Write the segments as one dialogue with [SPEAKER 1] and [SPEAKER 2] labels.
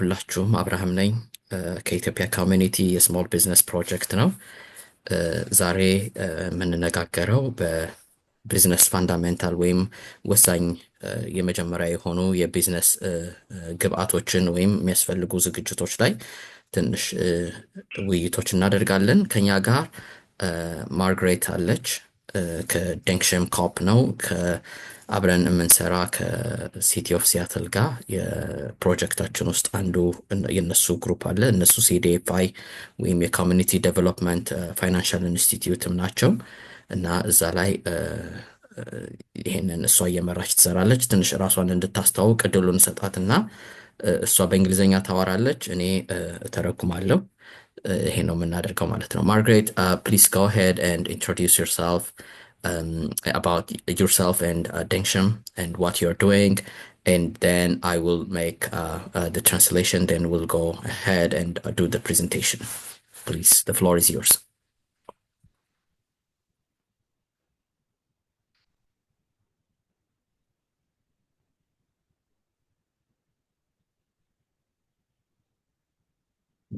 [SPEAKER 1] ሁላችሁም አብርሃም ነኝ ከኢትዮጵያ ኮሚኒቲ የስሞል ቢዝነስ ፕሮጀክት ነው። ዛሬ የምንነጋገረው በቢዝነስ ፋንዳሜንታል ወይም ወሳኝ የመጀመሪያ የሆኑ የቢዝነስ ግብአቶችን ወይም የሚያስፈልጉ ዝግጅቶች ላይ ትንሽ ውይይቶች እናደርጋለን። ከኛ ጋር ማርግሬት አለች ከደንክሸም ኮፕ ነው አብረን የምንሰራ ከሲቲ ኦፍ ሲያትል ጋር የፕሮጀክታችን ውስጥ አንዱ የነሱ ግሩፕ አለ። እነሱ ሲዲኤፍአይ ወይም የኮሚኒቲ ዴቨሎፕመንት ፋይናንሻል ኢንስቲትዩትም ናቸው እና እዛ ላይ ይሄንን እሷ እየመራች ትሰራለች። ትንሽ ራሷን እንድታስተዋውቅ እድሉን ሰጣትና እሷ በእንግሊዝኛ ታወራለች፣ እኔ እተረጉማለሁ። ይሄ ነው የምናደርገው ማለት ነው። ማርግሬት ፕሊዝ go ahead and introduce yourself, about yourself and Dengsham and what you're doing, and then I will make the translation, then we'll go ahead and do the presentation. Please, the floor is yours.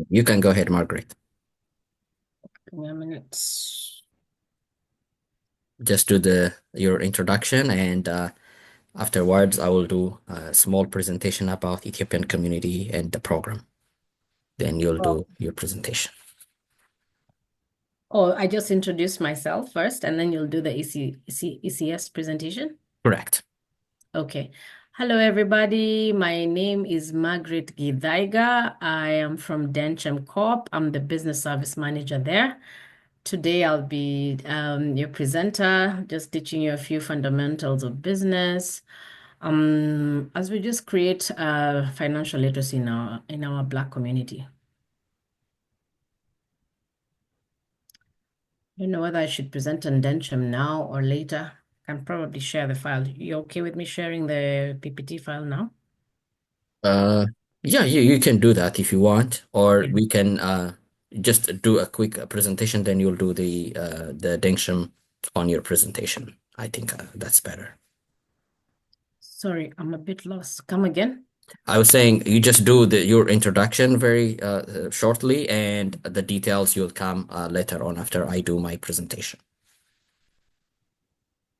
[SPEAKER 1] You can go ahead, Margaret.
[SPEAKER 2] Give me a minute.
[SPEAKER 1] Just do your introduction, and afterwards I will do a small presentation about Ethiopian community and the program. Then you'll do your presentation.
[SPEAKER 2] Oh, I just introduced myself first, and then you'll do the ECS presentation?
[SPEAKER 1] Correct.
[SPEAKER 2] Okay. Hello, everybody. My name is Margaret Gidaiga. I am from Dencham Corp. I'm the business service manager there. Today, I'll be your presenter, just teaching you a few fundamentals of business. As we just create financial literacy in our Black community. I don't know whether I should present on Dencham now or later. I can probably share the file. You okay with me sharing the PPT file now?
[SPEAKER 1] Yeah, you can do that if you want, or
[SPEAKER 2] Yeah.
[SPEAKER 1] we can just do a quick presentation, then you'll do the Dengsham on your presentation. I think that's better.
[SPEAKER 2] Sorry, I'm a bit lost. Come again?
[SPEAKER 1] I was saying you just do your introduction very shortly, and the details you'll come later on after I do my presentation.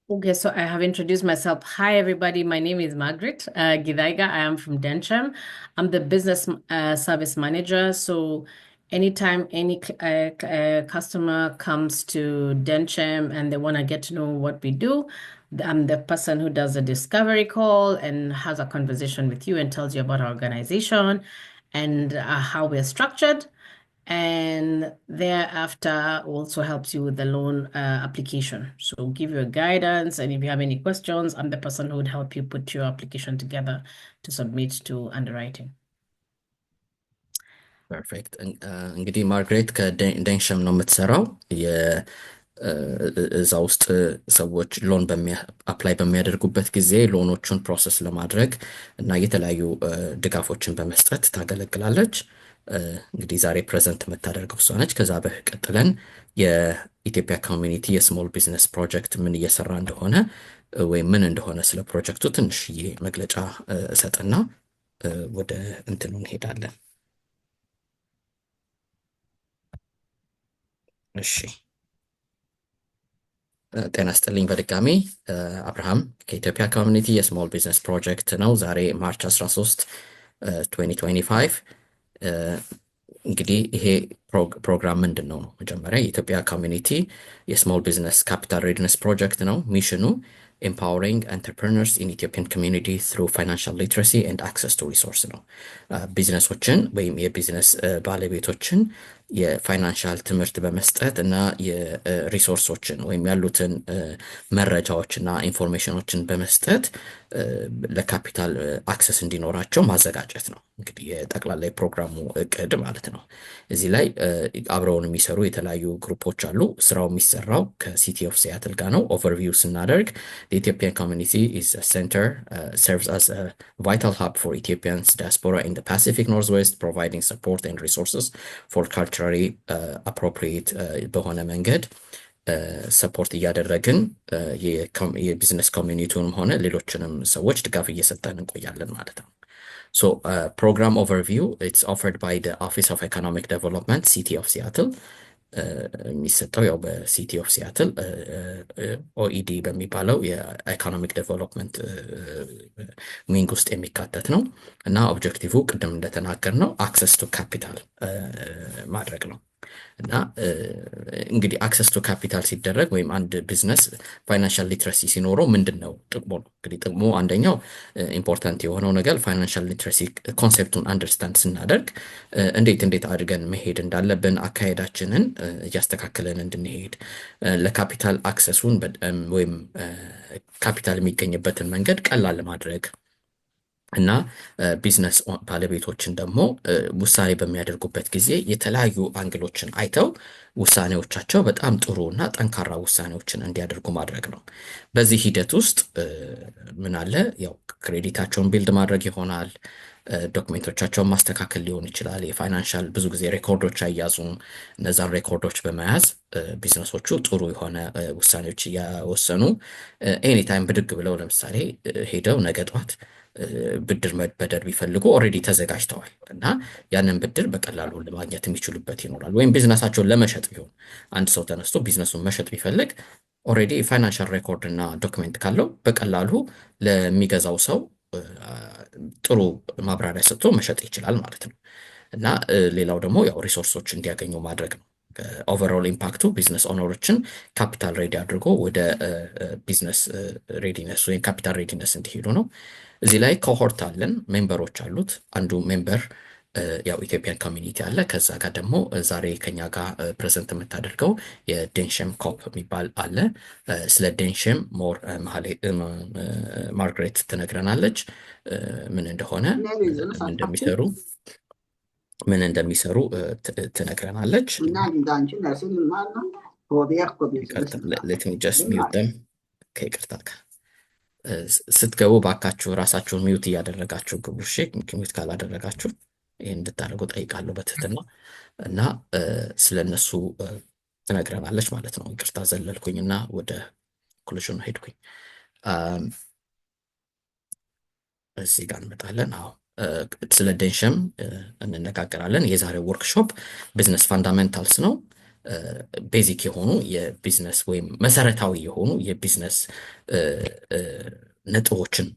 [SPEAKER 2] Okay, so I have introduced myself. Hi, everybody. My name is Margaret Gidaiga. I am from Dencham. I'm the business service manager. So anytime any customer comes to Dencham and they want to get to know what we do, I'm the person who does the discovery call and has a conversation with you and tells you about our organization and how we're structured. And thereafter also helps you with the loan application. So give you a guidance, and if you have any questions, I'm the person who would help you put your application together to submit to underwriting.
[SPEAKER 1] ፐርፌክት። እንግዲህ ማርግሬት ከደንሸም ነው የምትሰራው። እዛ ውስጥ ሰዎች ሎን አፕላይ በሚያደርጉበት ጊዜ ሎኖቹን ፕሮሰስ ለማድረግ እና የተለያዩ ድጋፎችን በመስጠት ታገለግላለች። እንግዲህ ዛሬ ፕሬዘንት የምታደርገው እሷ ነች። ከዛ በቀጥለን የኢትዮጵያ ኮሚኒቲ የስሞል ቢዝነስ ፕሮጀክት ምን እየሰራ እንደሆነ ወይም ምን እንደሆነ ስለ ፕሮጀክቱ ትንሽዬ መግለጫ እሰጥና ወደ እንትኑ እንሄዳለን። እሺ፣ ጤና ይስጥልኝ በድጋሚ። አብርሃም ከኢትዮጵያ ኮሚኒቲ የስሞል ቢዝነስ ፕሮጀክት ነው። ዛሬ ማርች 13 2025። እንግዲህ ይሄ ፕሮግራም ምንድን ነው? መጀመሪያ የኢትዮጵያ ኮሚኒቲ የስሞል ቢዝነስ ካፒታል ሬድነስ ፕሮጀክት ነው። ሚሽኑ empowering entrepreneurs in Ethiopian community through financial literacy and access to resource ነው። ቢዝነሶችን ወይም የቢዝነስ ባለቤቶችን የፋይናንሻል ትምህርት በመስጠት እና የሪሶርሶችን ወይም ያሉትን መረጃዎችና ኢንፎርሜሽኖችን በመስጠት ለካፒታል አክሰስ እንዲኖራቸው ማዘጋጀት ነው። እንግዲህ የጠቅላላ ፕሮግራሙ እቅድ ማለት ነው። እዚህ ላይ አብረውን የሚሰሩ የተለያዩ ግሩፖች አሉ። ስራው የሚሰራው ከሲቲ ኦፍ ሲያትል ጋር ነው። ኦቨርቪው ስናደርግ the Ethiopian community is a center, serves as a vital hub for Ethiopians diaspora in the Pacific Northwest, providing support and resources for culturally appropriate በሆነ መንገድ ሰፖርት እያደረግን የቢዝነስ ኮሚኒቲውንም ሆነ ሌሎችንም ሰዎች ድጋፍ እየሰጠን እንቆያለን ማለት ነው። So, program overview, it's offered by the Office of Economic Development, City of Seattle. የሚሰጠው ያው በሲቲ ኦፍ ሲያትል ኦኢዲ በሚባለው የኢኮኖሚክ ዴቨሎፕመንት ዊንግ ውስጥ የሚካተት ነው እና ኦብጀክቲቭ ቅድም እንደተናገር ነው አክሰስ ቱ ካፒታል ማድረግ ነው። እና እንግዲህ አክሰስ ቱ ካፒታል ሲደረግ ወይም አንድ ቢዝነስ ፋይናንሻል ሊትረሲ ሲኖረው ምንድን ነው ጥቅሙ ነው? እንግዲህ ጥቅሙ አንደኛው ኢምፖርታንት የሆነው ነገር ፋይናንሻል ሊትረሲ ኮንሴፕቱን አንደርስታንድ ስናደርግ እንዴት አድርገን መሄድ እንዳለብን አካሄዳችንን እያስተካከለን እንድንሄድ ለካፒታል አክሰሱን ወይም ካፒታል የሚገኝበትን መንገድ ቀላል ለማድረግ እና ቢዝነስ ባለቤቶችን ደግሞ ውሳኔ በሚያደርጉበት ጊዜ የተለያዩ አንግሎችን አይተው ውሳኔዎቻቸው በጣም ጥሩ እና ጠንካራ ውሳኔዎችን እንዲያደርጉ ማድረግ ነው። በዚህ ሂደት ውስጥ ምን አለ? ያው ክሬዲታቸውን ቢልድ ማድረግ ይሆናል። ዶክሜንቶቻቸውን ማስተካከል ሊሆን ይችላል። የፋይናንሻል ብዙ ጊዜ ሬኮርዶች አያዙም። እነዛን ሬኮርዶች በመያዝ ቢዝነሶቹ ጥሩ የሆነ ውሳኔዎች እያወሰኑ ኤኒታይም ብድግ ብለው ለምሳሌ ሄደው ነገ ጠዋት ብድር መበደር ቢፈልጉ ኦልሬዲ ተዘጋጅተዋል እና ያንን ብድር በቀላሉ ለማግኘት የሚችሉበት ይኖራል። ወይም ቢዝነሳቸውን ለመሸጥ ቢሆን አንድ ሰው ተነስቶ ቢዝነሱን መሸጥ ቢፈልግ ኦልሬዲ ፋይናንሻል ሬኮርድ እና ዶክሜንት ካለው በቀላሉ ለሚገዛው ሰው ጥሩ ማብራሪያ ሰጥቶ መሸጥ ይችላል ማለት ነው። እና ሌላው ደግሞ ያው ሪሶርሶች እንዲያገኙ ማድረግ ነው። ኦቨርኦል ኢምፓክቱ ቢዝነስ ኦነሮችን ካፒታል ሬዲ አድርጎ ወደ ቢዝነስ ሬዲነስ ወይም ካፒታል ሬዲነስ እንዲሄዱ ነው። እዚህ ላይ ኮሆርት አለን፣ ሜምበሮች አሉት። አንዱ ሜምበር ያው ኢትዮጵያን ኮሚኒቲ አለ። ከዛ ጋር ደግሞ ዛሬ ከኛ ጋር ፕሬዘንት የምታደርገው የዴንሸም ኮፕ የሚባል አለ። ስለ ዴንሸም ሞር ማርግሬት ትነግረናለች፣ ምን እንደሆነ ምን እንደሚሰሩ ትነግረናለች። ሌት ሚ ጀስት ሚውት ደም ከይቅርታ ጋር ስትገቡ ባካችሁ ራሳችሁን ሚውት እያደረጋችሁ ግቡ። እሺ፣ ሚውት ካላደረጋችሁ ይህን እንድታደርጉ ጠይቃለሁ በትህትና። እና ስለነሱ ትነግረናለች ማለት ነው። ይቅርታ ዘለልኩኝና ወደ ኮንክሉዥኑ ሄድኩኝ። እዚህ ጋር እንመጣለን። አዎ ስለ ዴንሸም እንነጋገራለን። የዛሬው ወርክሾፕ ቢዝነስ ፋንዳሜንታልስ ነው። ቤዚክ የሆኑ የቢዝነስ ወይም መሰረታዊ የሆኑ የቢዝነስ ነጥቦችን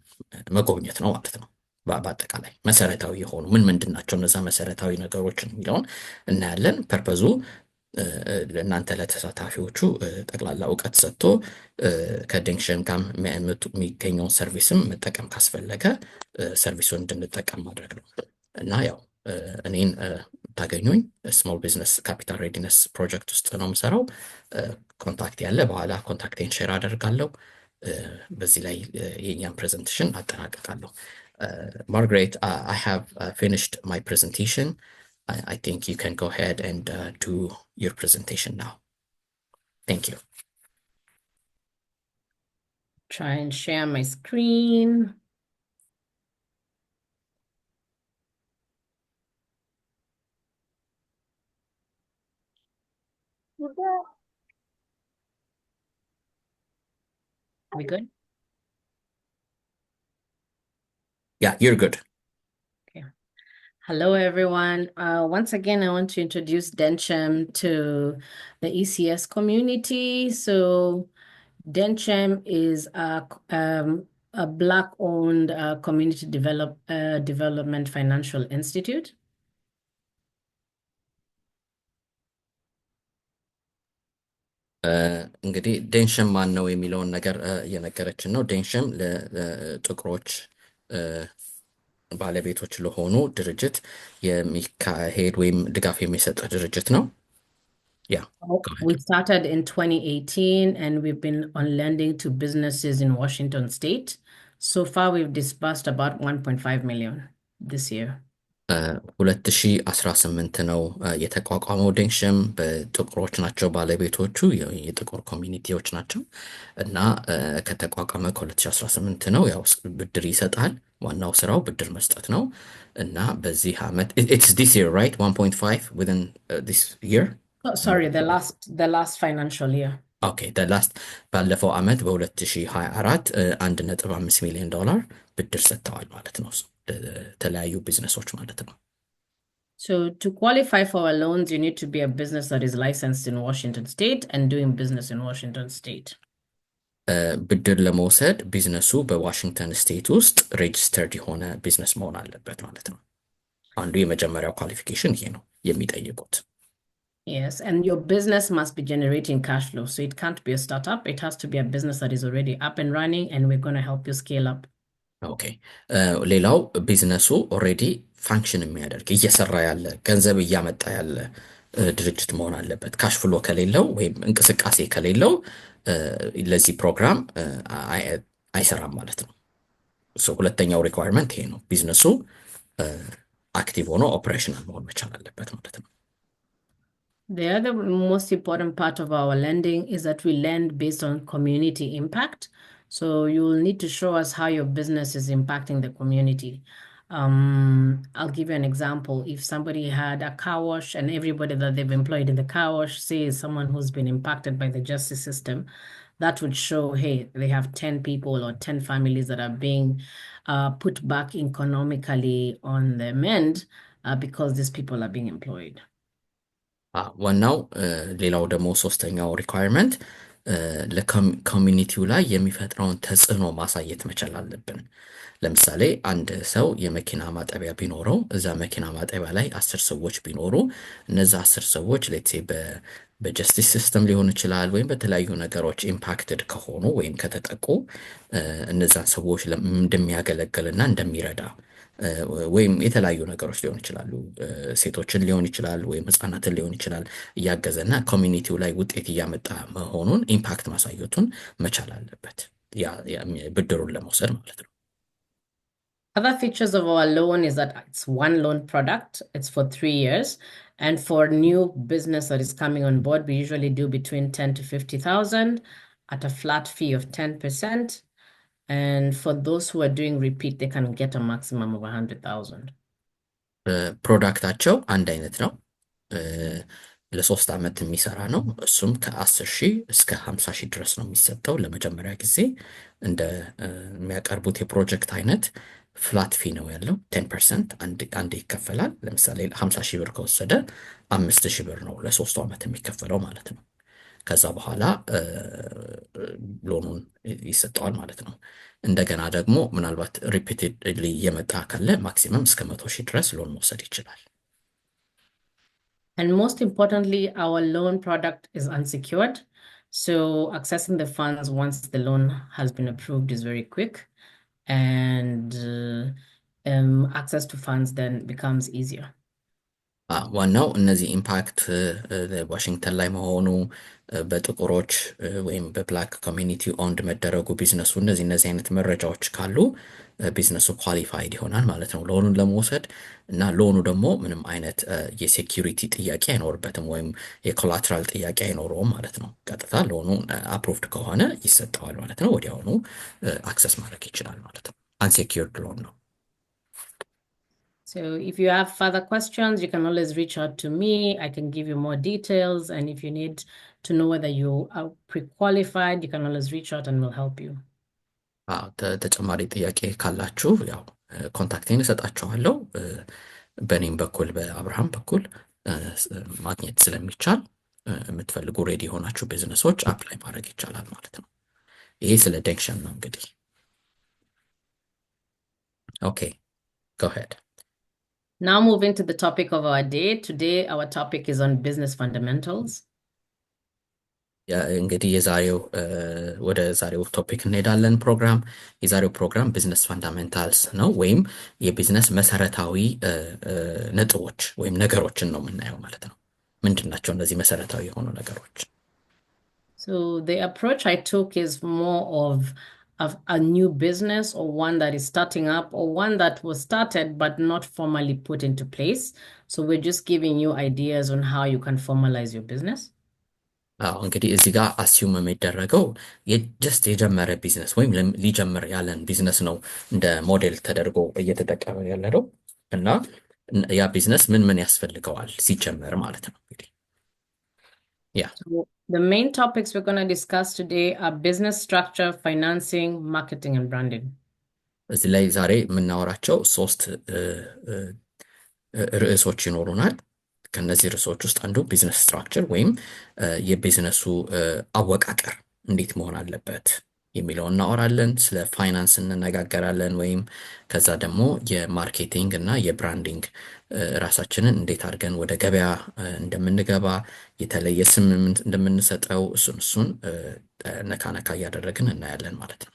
[SPEAKER 1] መጎብኘት ነው ማለት ነው። በአጠቃላይ መሰረታዊ የሆኑ ምንድን ናቸው እነዛ መሰረታዊ ነገሮችን የሚለውን እናያለን። ፐርፐዙ ለእናንተ ለተሳታፊዎቹ ጠቅላላ እውቀት ሰጥቶ ከዴንሸም ጋር የሚገኘውን ሰርቪስም መጠቀም ካስፈለገ ሰርቪሱን እንድንጠቀም ማድረግ ነው። እና ያው እኔን ታገኙኝ ስሞል ቢዝነስ ካፒታል ሬዲነስ ፕሮጀክት ውስጥ ነው የምሰራው። ኮንታክት ያለ በኋላ ኮንታክቴን ሼር አደርጋለሁ። በዚህ ላይ የኛን ፕሬዘንቴሽን አጠናቀቃለሁ። Margaret, I have finished my presentation. I think you can go ahead and do your presentation now. Thank you.
[SPEAKER 2] Try and share my screen. Are we good?
[SPEAKER 1] Yeah, you're good.
[SPEAKER 2] Okay. Hello, everyone. Once again, I want to introduce Denchem to the ECS community. So Denchem is a Black-owned community development financial institute.
[SPEAKER 1] እንግዲህ ዴንሸም ማን ነው የሚለውን ነገር እየነገረችን ነው። ዴንሸም ለጥቁሮች ባለቤቶች ለሆኑ ድርጅት የሚካሄድ ወይም ድጋፍ የሚሰጥ ድርጅት ነው። Yeah.
[SPEAKER 2] We started in 2018 and we've been on lending to businesses in Washington State. So far, we've disbursed about 1.5 million this year.
[SPEAKER 1] 2018 ነው የተቋቋመው። ዴንሸም በጥቁሮች ናቸው ባለቤቶቹ፣ የጥቁር ኮሚኒቲዎች ናቸው እና ከተቋቋመ ከ2018 ነው። ያው ብድር ይሰጣል። ዋናው ስራው ብድር መስጠት ነው እና በዚህ ዓመት it's this year, right? 1.5 within this year.
[SPEAKER 2] Oh, sorry, the last financial year.
[SPEAKER 1] Okay, the last ባለፈው ዓመት በ2024 $1.5 ሚሊዮን ብድር ሰጥተዋል ማለት ነው። ለተለያዩ ቢዝነሶች ማለት ነው።
[SPEAKER 2] So to qualify for our loans, you need to be a business that is licensed in Washington State and doing business in Washington State.
[SPEAKER 1] ብድር ለመውሰድ ቢዝነሱ በዋሽንግተን ስቴት ውስጥ ሬጅስተርድ የሆነ ቢዝነስ መሆን አለበት ማለት ነው። አንዱ የመጀመሪያው ኳሊፊኬሽን ይሄ ነው የሚጠይቁት።
[SPEAKER 2] Yes, and your business must be generating cash flow. So it can't be a startup. It has to be a business that is already up and running, and we're going to help you scale up.
[SPEAKER 1] ኦኬ ሌላው ቢዝነሱ ኦልሬዲ ፋንክሽን የሚያደርግ እየሰራ ያለ ገንዘብ እያመጣ ያለ ድርጅት መሆን አለበት። ካሽ ፍሎ ከሌለው ወይም እንቅስቃሴ ከሌለው ለዚህ ፕሮግራም አይሰራም ማለት ነው። ሁለተኛው ሪኳየርመንት ይሄ ነው። ቢዝነሱ አክቲቭ ሆኖ ኦፕሬሽናል መሆን መቻል አለበት ማለት ነው።
[SPEAKER 2] The other most important part of our lending is that we lend based on community impact. So you will need to show us how your business is impacting the community. I'll give you an example. If somebody had a car wash and everybody that they've employed in the car wash say is someone who's been impacted by the justice system, that would show, hey, they have 10 people or 10 families that are being put back economically on the mend because these people are being employed.
[SPEAKER 1] ዋናው ሌላው ደግሞ ሶስተኛው ሪኳየርመንት ለኮሚኒቲው ላይ የሚፈጥረውን ተጽዕኖ ማሳየት መቻል አለብን። ለምሳሌ አንድ ሰው የመኪና ማጠቢያ ቢኖረው እዛ መኪና ማጠቢያ ላይ 10 ሰዎች ቢኖሩ እነዛ 10 ሰዎች ሌትሴ በጀስቲስ ሲስተም ሊሆን ይችላል ወይም በተለያዩ ነገሮች ኢምፓክትድ ከሆኑ ወይም ከተጠቁ እነዛን ሰዎች እንደሚያገለግልና እንደሚረዳ ወይም የተለያዩ ነገሮች ሊሆን ይችላሉ። ሴቶችን ሊሆን ይችላል ወይም ህፃናትን ሊሆን ይችላል እያገዘና ኮሚኒቲው ላይ ውጤት እያመጣ መሆኑን ኢምፓክት ማሳየቱን መቻል አለበት ብድሩን ለመውሰድ ማለት ነው።
[SPEAKER 2] Other features of our loan is that it's one loan product. It's for 3 years. And for new business that is coming on board, we usually do between 10 to 50,000 at a flat fee of 10%. And for those who are doing repeat, they can get a maximum of 100,000.
[SPEAKER 1] ፕሮዳክታቸው አንድ አይነት ነው። ለ3 ዓመት የሚሰራ ነው። እሱም ከ10,000 እስከ 50,000 ድረስ ነው የሚሰጠው። ለመጀመሪያ ጊዜ እንደ የሚያቀርቡት የፕሮጀክት አይነት ፍላት ፊ ነው ያለው 10% አንድ ይከፈላል። ለምሳሌ 50,000 ብር ከወሰደ 5,000 ብር ነው ለ3 ዓመት የሚከፈለው ማለት ነው። ከዛ በኋላ ሎኑን ይሰጠዋል ማለት ነው። እንደገና ደግሞ ምናልባት ሪፒቴድሊ የመጣ ካለ ማክሲመም እስከ 100,000 ድረስ ሎን መውሰድ ይችላል።
[SPEAKER 2] And most importantly, our loan product is unsecured. So accessing the funds once the loan has been approved is very quick, and access to funds then becomes easier.
[SPEAKER 1] ዋናው እነዚህ ኢምፓክት ዋሽንግተን ላይ መሆኑ በጥቁሮች ወይም በብላክ ኮሚኒቲ ኦንድ መደረጉ ቢዝነሱ እነዚህ አይነት መረጃዎች ካሉ ቢዝነሱ ኳሊፋይድ ይሆናል ማለት ነው ሎኑን ለመውሰድ። እና ሎኑ ደግሞ ምንም አይነት የሴኪሪቲ ጥያቄ አይኖርበትም ወይም የኮላትራል ጥያቄ አይኖረውም ማለት ነው። ቀጥታ ሎኑ አፕሩቭድ ከሆነ ይሰጠዋል ማለት ነው። ወዲያውኑ አክሰስ ማድረግ ይችላል ማለት ነው። አንሴኪርድ ሎን ነው።
[SPEAKER 2] So if you have further questions, you can always reach out to me. I can give you more details. And if you need to know whether you are pre-qualified, you can always reach out and we'll help you.
[SPEAKER 1] ተጨማሪ ጥያቄ ካላችሁ ያው ኮንታክቴን እሰጣችኋለሁ። በኔም በኩል በአብርሃም በኩል ማግኘት ስለሚቻል የምትፈልጉ ሬዲ የሆናችሁ ቢዝነሶች አፕላይ ማድረግ ይቻላል ማለት ነው። ይሄ ስለ ደንክሸን ነው እንግዲህ። ኦኬ go ahead.
[SPEAKER 2] Now moving to the topic of our day. Today, our topic is on business fundamentals.
[SPEAKER 1] እንግዲህ ወደ ዛሬው ቶፒክ እንሄዳለን። የዛሬው ፕሮግራም ቢዝነስ ፋንዳሜንታልስ ነው ወይም የቢዝነስ መሰረታዊ ነጥቦች ወይም ነገሮችን ነው የምናየው ማለት ነው። ምንድናቸው እነዚህ መሰረታዊ የሆኑ ነገሮች?
[SPEAKER 2] So the approach I took is more of a new business or one that is starting up or one that was started but not formally put into place. So we're just giving you ideas on how you can formalize your business.
[SPEAKER 1] እንግዲህ እዚህ ጋር አስዩም የሚደረገው ጀስት የጀመረ ቢዝነስ ወይም ሊጀምር ያለን ቢዝነስ ነው እንደ ሞዴል ተደርጎ እየተጠቀመ ያለው እና ያ ቢዝነስ ምን ያስፈልገዋል ሲጀመር ማለት ነው እንግዲህ
[SPEAKER 2] So the main topics we're going to discuss today are business structure, financing, marketing, and branding.
[SPEAKER 1] እዚህ ላይ ዛሬ የምናወራቸው ሶስት ርዕሶች ይኖሩናል። ከነዚህ ርዕሶች ውስጥ አንዱ ቢዝነስ ስትራክቸር ወይም የቢዝነሱ አወቃቀር እንዴት መሆን አለበት የሚለውን እናወራለን። ስለ ፋይናንስ እንነጋገራለን። ወይም ከዛ ደግሞ የማርኬቲንግ እና የብራንዲንግ ራሳችንን እንዴት አድርገን ወደ ገበያ እንደምንገባ የተለየ ስም እንደምንሰጠው እሱን ነካ ነካ እያደረግን እናያለን ማለት ነው።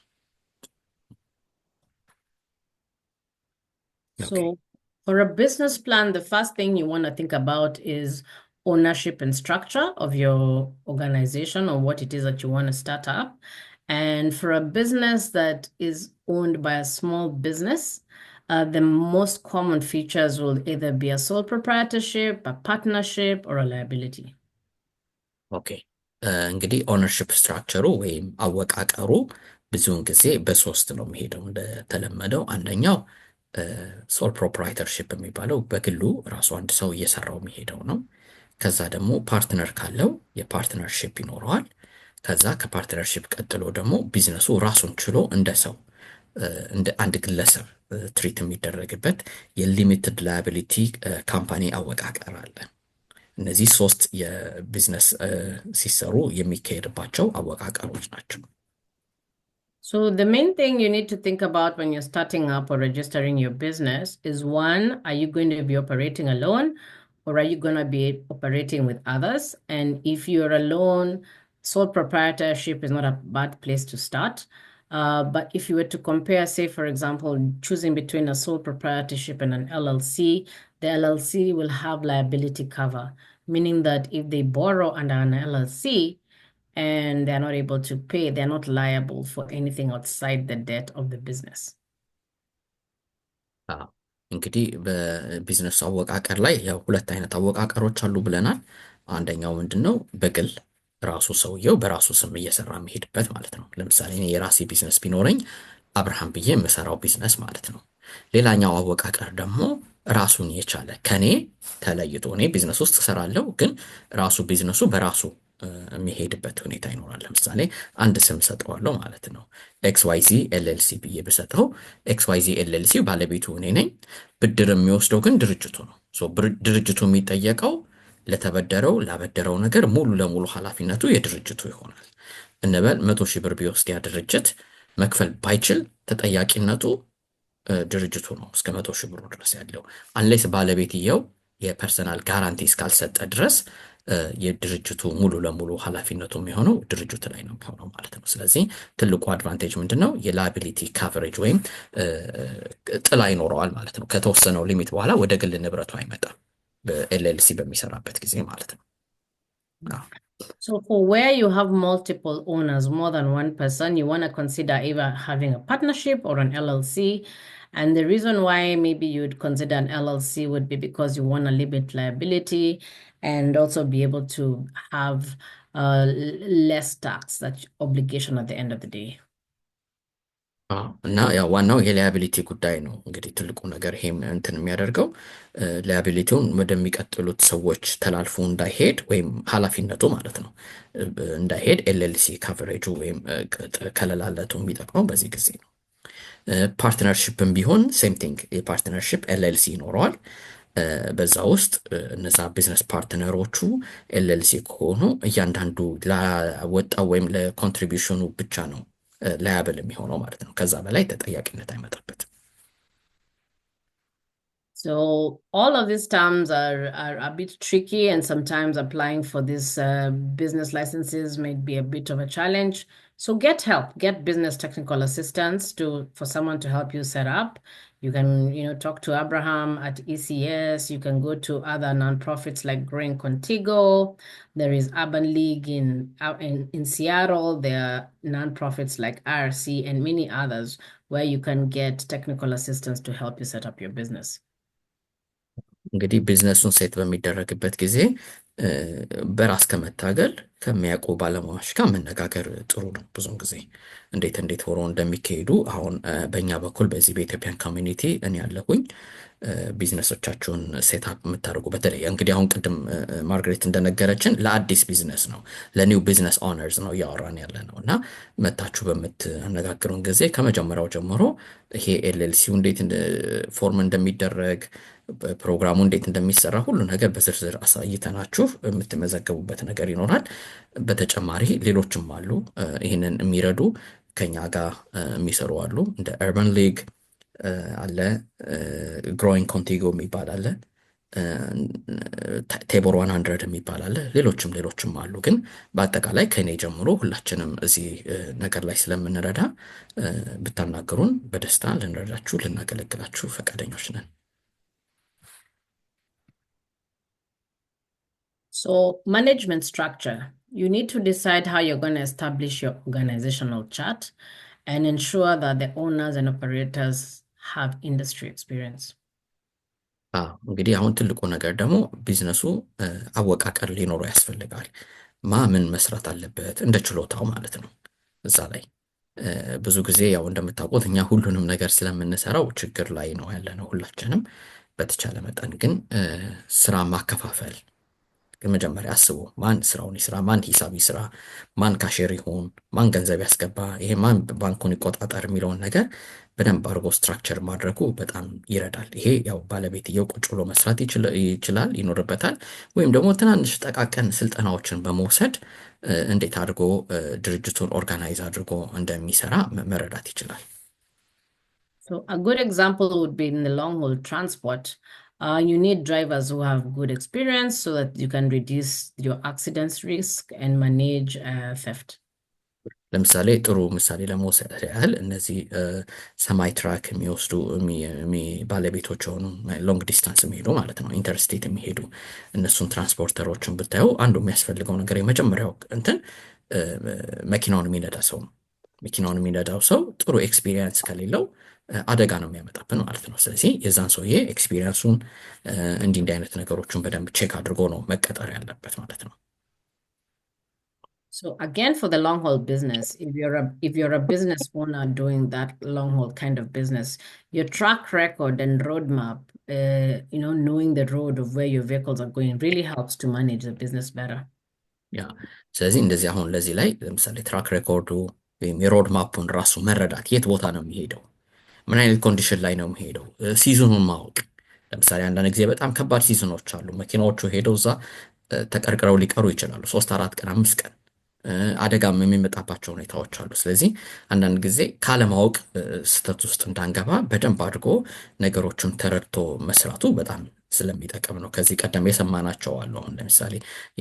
[SPEAKER 1] ኦኬ
[SPEAKER 2] So, for a business plan, the first thing you want to think about is ownership and structure of your organization or what it is that you want to start up. And for a business that is owned by a small business, the most common features will either be a sole proprietorship, a partnership, or a liability.
[SPEAKER 1] ኦኬ እንግዲህ ኦነርሽፕ ስትራክቸሩ ወይም አወቃቀሩ ብዙውን ጊዜ በሶስት ነው የሚሄደው እንደተለመደው። አንደኛው ሶል ፕሮፕራይተርሺፕ የሚባለው በግሉ ራሱ አንድ ሰው እየሰራው የሚሄደው ነው። ከዛ ደግሞ ፓርትነር ካለው የፓርትነርሺፕ ይኖረዋል። ከዛ ከፓርትነርሺፕ ቀጥሎ ደግሞ ቢዝነሱ ራሱን ችሎ እንደ ሰው እንደ አንድ ግለሰብ ትሪት የሚደረግበት የሊሚትድ ላያቢሊቲ ካምፓኒ አወቃቀር አለ። እነዚህ ሶስት የቢዝነስ ሲሰሩ የሚካሄድባቸው አወቃቀሮች ናቸው።
[SPEAKER 2] So the main thing you need to think about when you're starting up or registering your business is, one, are you going to be operating alone or are you going to be operating with others? And if you're alone, sole proprietorship is not a bad place to start. But if you were to compare, say, for example, choosing between a sole proprietorship and an LLC, the LLC will have liability cover, meaning that if they borrow under an LLC, and they're not able to pay, they're not liable for anything outside the debt of the business.
[SPEAKER 1] እንግዲህ በቢዝነስ አወቃቀር ላይ ያው ሁለት አይነት አወቃቀሮች አሉ ብለናል። አንደኛው ምንድነው? በግል ራሱ ሰውየው በራሱ ስም እየሰራ የሚሄድበት ማለት ነው። ለምሳሌ እኔ የራሴ ቢዝነስ ቢኖረኝ አብርሃም ብዬ የምሰራው ቢዝነስ ማለት ነው። ሌላኛው አወቃቀር ደግሞ ራሱን የቻለ ከኔ ተለይቶ እኔ ቢዝነስ ውስጥ እሰራለሁ፣ ግን ራሱ ቢዝነሱ በራሱ የሚሄድበት ሁኔታ ይኖራል። ለምሳሌ አንድ ስም ሰጠዋለሁ ማለት ነው። ኤክስ ዋይ ዚ ኤልኤልሲ ብዬ ብሰጠው ኤክስ ዋይ ዚ ኤልኤልሲ ባለቤቱ እኔ ነኝ። ብድር የሚወስደው ግን ድርጅቱ ነው። ድርጅቱ የሚጠየቀው ለተበደረው ላበደረው ነገር ሙሉ ለሙሉ ኃላፊነቱ የድርጅቱ ይሆናል እንበል 100,000 ብር ቢወስድ ያ ድርጅት መክፈል ባይችል ተጠያቂነቱ ድርጅቱ ነው እስከ 100,000 ብር ድረስ ያለው። አንሌስ ባለቤትየው የፐርሰናል ጋራንቲ እስካልሰጠ ድረስ የድርጅቱ ሙሉ ለሙሉ ኃላፊነቱ የሚሆነው ድርጅቱ ላይ ነው የሚሆነው ማለት ነው። ስለዚህ ትልቁ አድቫንቴጅ ምንድነው? የላያቢሊቲ ካቨሬጅ ወይም ጥላ ይኖረዋል ማለት ነው። ከተወሰነው ሊሚት በኋላ ወደ ግል ንብረቱ አይመጣም በኤልኤልሲ በሚሰራበት ጊዜ ማለት ነው።
[SPEAKER 2] So for where you have multiple owners, more than one person, you want to consider either having a partnership or an LLC. And the reason why maybe you'd consider an LLC would be because you want to limit liability and also be able to have less tax, that obligation at the end of the day.
[SPEAKER 1] እና ያው ዋናው የላያቢሊቲ ጉዳይ ነው። እንግዲህ ትልቁ ነገር ይሄም እንትን የሚያደርገው ላያቢሊቲውን ወደሚቀጥሉት ሰዎች ተላልፎ እንዳይሄድ ወይም ኃላፊነቱ ማለት ነው እንዳይሄድ ኤልኤልሲ ካቨሬጁ ወይም ከለላለቱ የሚጠቅመው በዚህ ጊዜ ነው። ፓርትነርሺፕም ቢሆን ሴም ቲንግ የፓርትነርሺፕ ኤልኤልሲ ይኖረዋል። በዛ ውስጥ እነዛ ቢዝነስ ፓርትነሮቹ ኤልኤልሲ ከሆኑ እያንዳንዱ ለወጣው ወይም ለኮንትሪቢዩሽኑ ብቻ ነው ላያብል የሚሆነው ማለት ነው። ከዛ በላይ ተጠያቂነት አይመጣበትም።
[SPEAKER 2] So all of these terms are a bit tricky, and sometimes applying for these business licenses may be a bit of a challenge. So get help, get business technical assistance for someone to help you set up. You can, talk to Abraham at ECS. You can go to other nonprofits like Growing Contigo. There is Urban League in Seattle. There are nonprofits like IRC and many others where you can get technical assistance to help you set up your business.
[SPEAKER 1] እንግዲህ ቢዝነሱን ሴት በሚደረግበት ጊዜ በራስ ከመታገል ከሚያውቁ ባለሙያዎች ጋር መነጋገር ጥሩ ነው። ብዙውን ጊዜ እንዴት ሆኖ እንደሚካሄዱ አሁን በእኛ በኩል በዚህ በኢትዮጵያን ኮሚኒቲ እኔ ያለሁኝ ቢዝነሶቻችሁን ሴታፕ የምታደርጉ በተለይ እንግዲህ አሁን ቅድም ማርግሬት እንደነገረችን ለአዲስ ቢዝነስ ነው ለኒው ቢዝነስ ኦነርስ ነው እያወራን ያለ ነው እና መታችሁ በምትነጋግሩን ጊዜ ከመጀመሪያው ጀምሮ ይሄ ኤልኤልሲው እንዴት ፎርም እንደሚደረግ ፕሮግራሙ እንዴት እንደሚሰራ ሁሉ ነገር በዝርዝር አሳይተናችሁ የምትመዘገቡበት ነገር ይኖራል። በተጨማሪ ሌሎችም አሉ ይህንን የሚረዱ ከኛ ጋር የሚሰሩ አሉ። እንደ እርባን ሊግ አለ፣ ግሮዊንግ ኮንቲጎ የሚባል አለ፣ ቴቦር 100 የሚባል አለ። ሌሎችም አሉ። ግን በአጠቃላይ ከኔ ጀምሮ ሁላችንም እዚህ ነገር ላይ ስለምንረዳ ብታናገሩን በደስታ ልንረዳችሁ ልናገለግላችሁ ፈቃደኞች ነን።
[SPEAKER 2] So management structure, you need to decide how you're going to establish your organizational chart and ensure that the owners and operators have industry experience.
[SPEAKER 1] እንግዲህ አሁን ትልቁ ነገር ደግሞ ቢዝነሱ አወቃቀር ሊኖረው ያስፈልጋል። ምን መስራት አለበት እንደ ችሎታው ማለት ነው። እዛ ላይ ብዙ ጊዜ ያው እንደምታውቁት እኛ ሁሉንም ነገር ስለምንሰራው ችግር ላይ ነው ያለነው ሁላችንም። በተቻለ መጠን ግን ስራ ማከፋፈል መጀመሪያ አስቡ። ማን ስራውን ይስራ፣ ማን ሂሳብ ይስራ፣ ማን ካሼር ይሁን፣ ማን ገንዘብ ያስገባ፣ ይሄ ማን ባንኩን ይቆጣጠር የሚለውን ነገር በደንብ አድርጎ ስትራክቸር ማድረጉ በጣም ይረዳል። ይሄ ያው ባለቤትየው ቁጭ ብሎ መስራት ይችላል ይኖርበታል። ወይም ደግሞ ትናንሽ ጠቃቀን ስልጠናዎችን በመውሰድ እንዴት አድርጎ ድርጅቱን ኦርጋናይዝ አድርጎ እንደሚሰራ መረዳት ይችላል።
[SPEAKER 2] So a good example would be in the long haul transport. You need drivers who have good experience so that you can reduce your accidents risk and manage theft.
[SPEAKER 1] ለምሳሌ ጥሩ ምሳሌ ለመውሰድ ያህል እነዚህ ሰማይ ትራክ የሚወስዱ ባለቤቶች ሆኑ ሎንግ ዲስታንስ የሚሄዱ ማለት ነው ኢንተርስቴት የሚሄዱ እነሱን ትራንስፖርተሮችን ብታዩ አንዱ የሚያስፈልገው ነገር የመጀመሪያው እንትን መኪናውን የሚነዳ ሰው ነው። መኪናውን የሚነዳው ሰው ጥሩ ኤክስፒሪየንስ ከሌለው አደጋ ነው የሚያመጣብን ማለት ነው። ስለዚህ የዛን ሰውዬ ኤክስፒሪየንሱን እንዲህ አይነት ነገሮችን በደንብ ቼክ አድርጎ ነው መቀጠር ያለበት ማለት ነው።
[SPEAKER 2] So again, for the long haul business, if you're a business owner doing that long haul kind of business, your track record and roadmap, knowing the road of where your vehicles are going really helps to manage the business better.
[SPEAKER 1] ስለዚህ እንደዚህ አሁን ለዚህ ላይ ለምሳሌ ትራክ ሬኮርዱ ወይም የሮድ ማፑን ራሱ መረዳት የት ቦታ ነው የሚሄደው፣ ምን አይነት ኮንዲሽን ላይ ነው የሚሄደው፣ ሲዝኑን ማወቅ። ለምሳሌ አንዳንድ ጊዜ በጣም ከባድ ሲዝኖች አሉ። መኪናዎቹ ሄደው እዛ ተቀርቅረው ሊቀሩ ይችላሉ 3 4 ቀን 5 ቀን አደጋም የሚመጣባቸው ሁኔታዎች አሉ። ስለዚህ አንዳንድ ጊዜ ካለማወቅ ስህተት ውስጥ እንዳንገባ በደንብ አድርጎ ነገሮችን ተረድቶ መስራቱ በጣም ስለሚጠቅም ነው። ከዚህ ቀደም የሰማናቸው አሉ። አሁን ለምሳሌ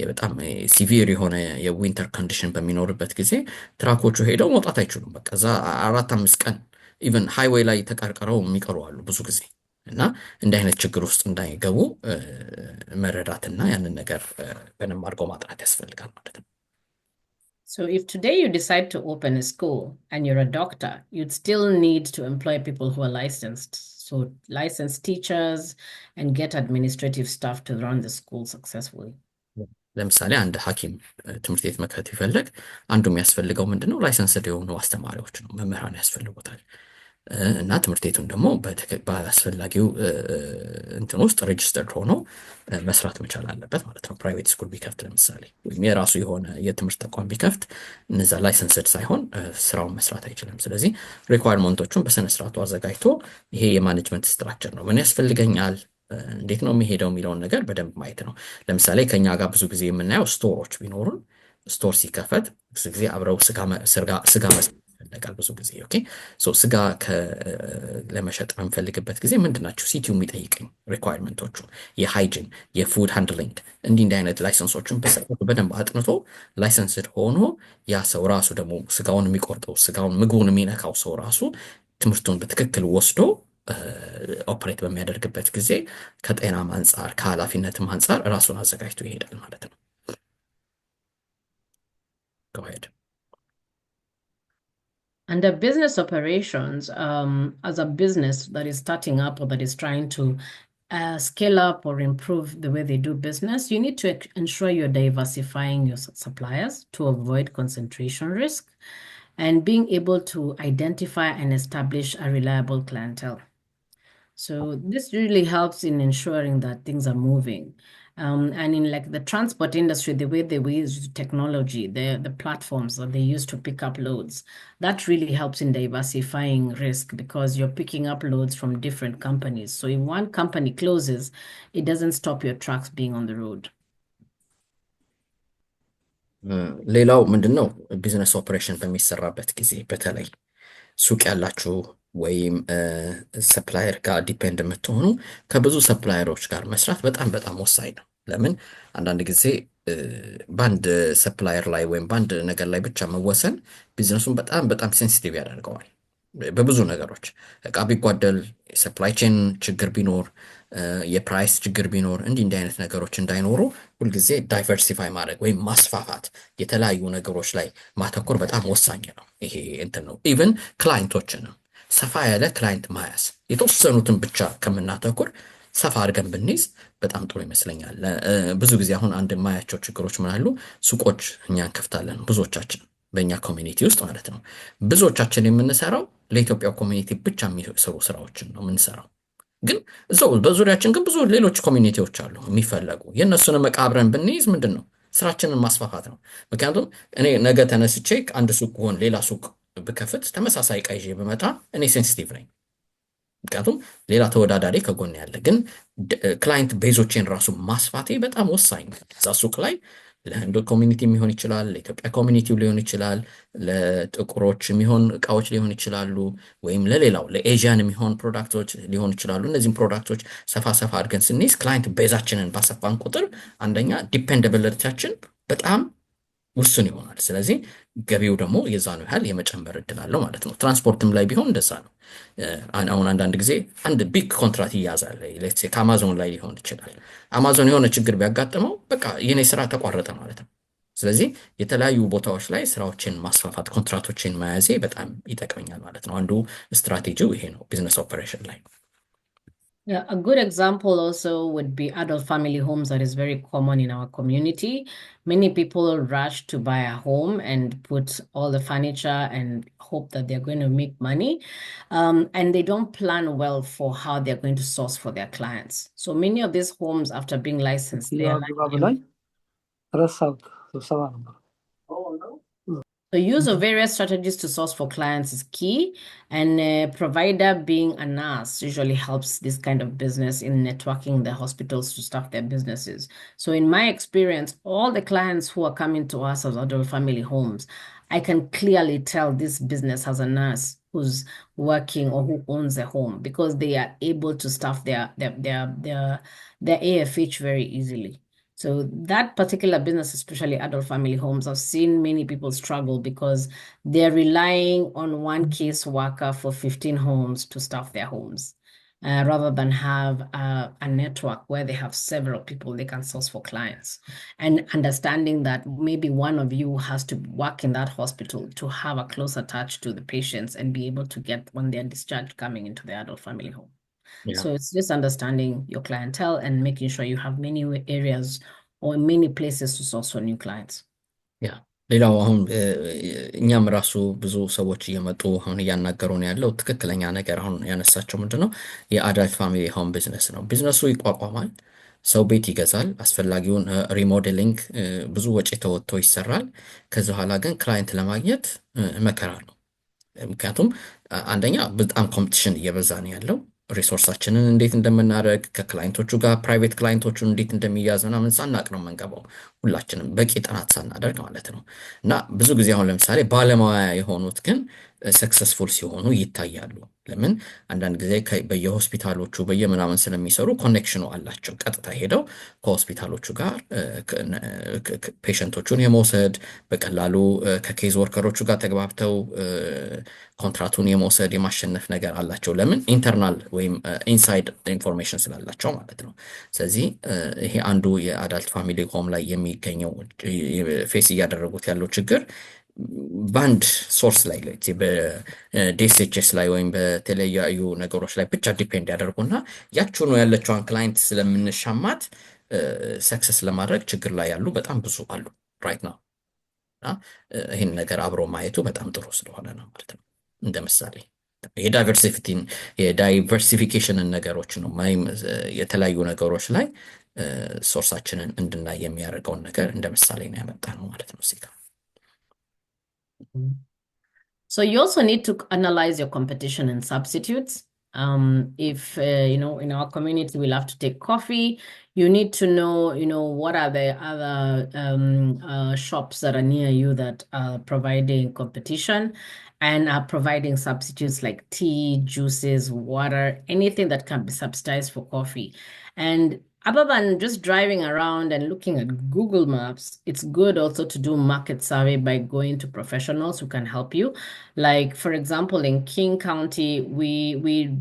[SPEAKER 1] በጣም ሲቪር የሆነ የዊንተር ኮንዲሽን በሚኖርበት ጊዜ ትራኮቹ ሄደው መውጣት አይችሉም። በቃ እዛ 4 5 ቀን ኢቨን ሃይዌይ ላይ ተቀርቅረው የሚቀሩ አሉ ብዙ ጊዜ። እና እንዲህ አይነት ችግር ውስጥ እንዳይገቡ መረዳትና ያንን ነገር በደንብ አድርጎ ማጥራት ያስፈልጋል ማለት ነው።
[SPEAKER 2] So if today you decide to open a school and you're a doctor, you'd still need to employ people who are licensed. So licensed teachers and get administrative staff to run the school successfully.
[SPEAKER 1] ለምሳሌ አንድ ሐኪም ትምህርት ቤት መክፈት ይፈልግ አንዱ የሚያስፈልገው ምንድነው? ላይሰንስድ የሆኑ አስተማሪዎች ነው፣ መምህራን ያስፈልጉታል። እና ትምህርት ቤቱን ደግሞ በአስፈላጊው እንትን ውስጥ ሬጅስተርድ ሆኖ መስራት መቻል አለበት ማለት ነው። ፕራይቬት ስኩል ቢከፍት ለምሳሌ ወይም የራሱ የሆነ የትምህርት ተቋም ቢከፍት እነዛ ላይሰንስድ ሳይሆን ስራውን መስራት አይችልም። ስለዚህ ሪኳየርመንቶቹን በስነ ስርዓቱ አዘጋጅቶ ይሄ የማኔጅመንት ስትራክቸር ነው፣ ምን ያስፈልገኛል፣ እንዴት ነው የሚሄደው የሚለውን ነገር በደንብ ማየት ነው። ለምሳሌ ከኛ ጋር ብዙ ጊዜ የምናየው ስቶሮች ቢኖሩን ስቶር ሲከፈት ብዙ ጊዜ አብረው ስጋ ይፈለጋል ብዙ ጊዜ። ኦኬ ስጋ ለመሸጥ በምፈልግበት ጊዜ ምንድናቸው ሲቲው የሚጠይቀኝ ሪኳየርመንቶቹ፣ የሃይጂን የፉድ ሃንድሊንግ እንዲህ አይነት ላይሰንሶችን በደንብ አጥንቶ ላይሰንስድ ሆኖ ያ ሰው ራሱ ደግሞ ስጋውን የሚቆርጠው ምግቡን የሚነካው ሰው ራሱ ትምህርቱን በትክክል ወስዶ ኦፕሬት በሚያደርግበት ጊዜ ከጤናም አንጻር ከኃላፊነትም አንጻር ራሱን አዘጋጅቶ ይሄዳል ማለት ነው። Go ahead.
[SPEAKER 2] Under business operations, as a business that is starting up or that is trying to scale up or improve the way they do business, you need to ensure you're diversifying your suppliers to avoid concentration risk and being able to identify and establish a reliable clientele. So this really helps in ensuring that things are moving. And in like the transport industry, the way they use technology, the platforms that they use to pick up loads, that really helps in diversifying risk because you're picking up loads from different companies. So if one company closes, it doesn't stop your trucks being on the road.
[SPEAKER 1] ሌላው ምንድነው ቢዝነስ ኦፕሬሽን በሚሰራበት ጊዜ በተለይ ሱቅ ያላችሁ ወይም ሰፕላየር ጋር ዲፔንድ የምትሆኑ ከብዙ ሰፕላየሮች ጋር መስራት በጣም በጣም ወሳኝ ነው። ለምን አንዳንድ ጊዜ በአንድ ሰፕላየር ላይ ወይም በአንድ ነገር ላይ ብቻ መወሰን ቢዝነሱን በጣም በጣም ሴንሲቲቭ ያደርገዋል። በብዙ ነገሮች እቃ ቢጓደል፣ የሰፕላይ ቼን ችግር ቢኖር፣ የፕራይስ ችግር ቢኖር እንዲህ አይነት ነገሮች እንዳይኖሩ ሁልጊዜ ዳይቨርሲፋይ ማድረግ ወይም ማስፋፋት የተለያዩ ነገሮች ላይ ማተኮር በጣም ወሳኝ ነው። ይሄ እንትን ነው። ኢቨን ክላይንቶችንም ሰፋ ያለ ክላይንት ማያዝ የተወሰኑትን ብቻ ከምናተኩር ሰፋ አድርገን ብንይዝ በጣም ጥሩ ይመስለኛል። ብዙ ጊዜ አሁን አንድ የማያቸው ችግሮች ምን አሉ? ሱቆች እኛ እንከፍታለን ብዙዎቻችን በእኛ ኮሚኒቲ ውስጥ ማለት ነው። ብዙዎቻችን የምንሰራው ለኢትዮጵያ ኮሚኒቲ ብቻ የሚሰሩ ስራዎችን ነው የምንሰራው። ግን እዛው በዙሪያችን ግን ብዙ ሌሎች ኮሚኒቲዎች አሉ የሚፈለጉ። የእነሱንም ዕቃ አብረን ብንይዝ ምንድን ነው ስራችንን ማስፋፋት ነው። ምክንያቱም እኔ ነገ ተነስቼ አንድ ሱቅ ሆን ሌላ ሱቅ ብከፍት ተመሳሳይ ዕቃ ይዤ ብመጣ እኔ ሴንሲቲቭ ነኝ። ምክንያቱም ሌላ ተወዳዳሪ ከጎን ያለ። ግን ክላይንት ቤዞቼን ራሱ ማስፋቴ በጣም ወሳኝ ነው። እዛ ሱቅ ላይ ለህንድ ኮሚኒቲ የሚሆን ይችላል፣ ለኢትዮጵያ ኮሚኒቲው ሊሆን ይችላል፣ ለጥቁሮች የሚሆን እቃዎች ሊሆን ይችላሉ፣ ወይም ለሌላው ለኤዥያን የሚሆን ፕሮዳክቶች ሊሆን ይችላሉ። እነዚህም ፕሮዳክቶች ሰፋ ሰፋ አድርገን ስንይዝ ክላይንት ቤዛችንን ባሰፋን ቁጥር አንደኛ ዲፔንደብሊቲያችን በጣም ውስን ይሆናል። ስለዚህ ገቢው ደግሞ የዛኑ ያህል የመጨመር እድል አለው ማለት ነው። ትራንስፖርትም ላይ ቢሆን እንደዛ ነው። አሁን አንዳንድ ጊዜ አንድ ቢግ ኮንትራት ይያዛል። ሌትስ ሴ ከአማዞን ላይ ሊሆን ይችላል። አማዞን የሆነ ችግር ቢያጋጥመው በቃ የኔ ስራ ተቋረጠ ማለት ነው። ስለዚህ የተለያዩ ቦታዎች ላይ ስራዎችን ማስፋፋት፣ ኮንትራቶችን መያዜ በጣም ይጠቅመኛል ማለት ነው። አንዱ ስትራቴጂው ይሄ ነው ቢዝነስ ኦፐሬሽን ላይ።
[SPEAKER 2] Yeah, a good example also would be adult family homes that is very common in our community. Many people rush to buy a home and put all the furniture and hope that they're going to make money. And they don't plan well for how they're going to source for their clients. So many of these homes, after being licensed, they are the use of various strategies to source for clients is key, and a provider being a nurse usually helps this kind of business in networking the hospitals to staff their businesses. So in my experience, all the clients who are coming to us as adult family homes, I can clearly tell this business has a nurse who's working or who owns a home because they are able to staff their AFH very easily. So that particular business, especially adult family homes, I've seen many people struggle because they're relying on one case worker for 15 homes to staff their homes, rather than have a network where they have several people they can source for clients. And understanding that maybe one of you has to work in that hospital to have a closer touch to the patients and be able to get when they're discharged coming into the adult family home.
[SPEAKER 1] Yeah.
[SPEAKER 2] So it's just understanding your clientele and making sure you have many areas or many places to source for new clients.
[SPEAKER 1] Yeah. ሌላው አሁን እኛም ራሱ ብዙ ሰዎች እየመጡ አሁን እያናገሩን ያለው ትክክለኛ ነገር አሁን ያነሳቸው ምንድነው የአዳልት ፋሚሊ ሆም ቢዝነስ ነው። ቢዝነሱ ይቋቋማል፣ ሰው ቤት ይገዛል፣ አስፈላጊውን ሪሞዴሊንግ ብዙ ወጪ ተወጥቶ ይሰራል። ከዛ በኋላ ግን ክላይንት ለማግኘት መከራ ነው። ምክንያቱም አንደኛ በጣም ኮምፒቲሽን እየበዛ ነው ያለው። ሪሶርሳችንን እንዴት እንደምናደርግ ከክላይንቶቹ ጋር ፕራይቬት ክላይንቶቹን እንዴት እንደሚያዝ ምናምን ሳናቅ ነው የምንገባው፣ ሁላችንም በቂ ጥናት ሳናደርግ ማለት ነው። እና ብዙ ጊዜ አሁን ለምሳሌ ባለሙያ የሆኑት ግን ሰክሰስፉል ሲሆኑ ይታያሉ። ለምን? አንዳንድ ጊዜ በየሆስፒታሎቹ በየምናምን ስለሚሰሩ ኮኔክሽኑ አላቸው። ቀጥታ ሄደው ከሆስፒታሎቹ ጋር ፔሸንቶቹን የመውሰድ በቀላሉ ከኬዝ ወርከሮቹ ጋር ተግባብተው ኮንትራቱን የመውሰድ የማሸነፍ ነገር አላቸው። ለምን? ኢንተርናል ወይም ኢንሳይድ ኢንፎርሜሽን ስላላቸው ማለት ነው። ስለዚህ ይሄ አንዱ የአዳልት ፋሚሊ ሆም ላይ የሚገኘው ፌስ እያደረጉት ያለው ችግር በአንድ ሶርስ ላይ በዲኤስኤችኤስ ላይ ወይም በተለያዩ ነገሮች ላይ ብቻ ዲፔንድ ያደርጉና ያችኑ ያለችዋን ክላይንት ስለምንሻማት ሰክሰስ ለማድረግ ችግር ላይ ያሉ በጣም ብዙ አሉ ራይት ነው። እና ይህን ነገር አብሮ ማየቱ በጣም ጥሩ ስለሆነ ነው ማለት ነው። እንደ ምሳሌ የዳይቨርሲፊኬሽንን ነገሮች ነው ወይም የተለያዩ ነገሮች ላይ ሶርሳችንን እንድናይ የሚያደርገውን ነገር እንደ ምሳሌ ነው ያመጣ ነው ማለት ነው እዚህ ጋር።
[SPEAKER 2] So you also need to analyze your competition and substitutes. If you know, in our community we love to take coffee, you need to know, you know, what are the other shops that are near you that are providing competition and are providing substitutes like tea, juices, water, anything that can be subsidized for coffee. And other than just driving around and looking at Google Maps, it's good also to do market survey by going to professionals who can help you. Like, for example, in King County, we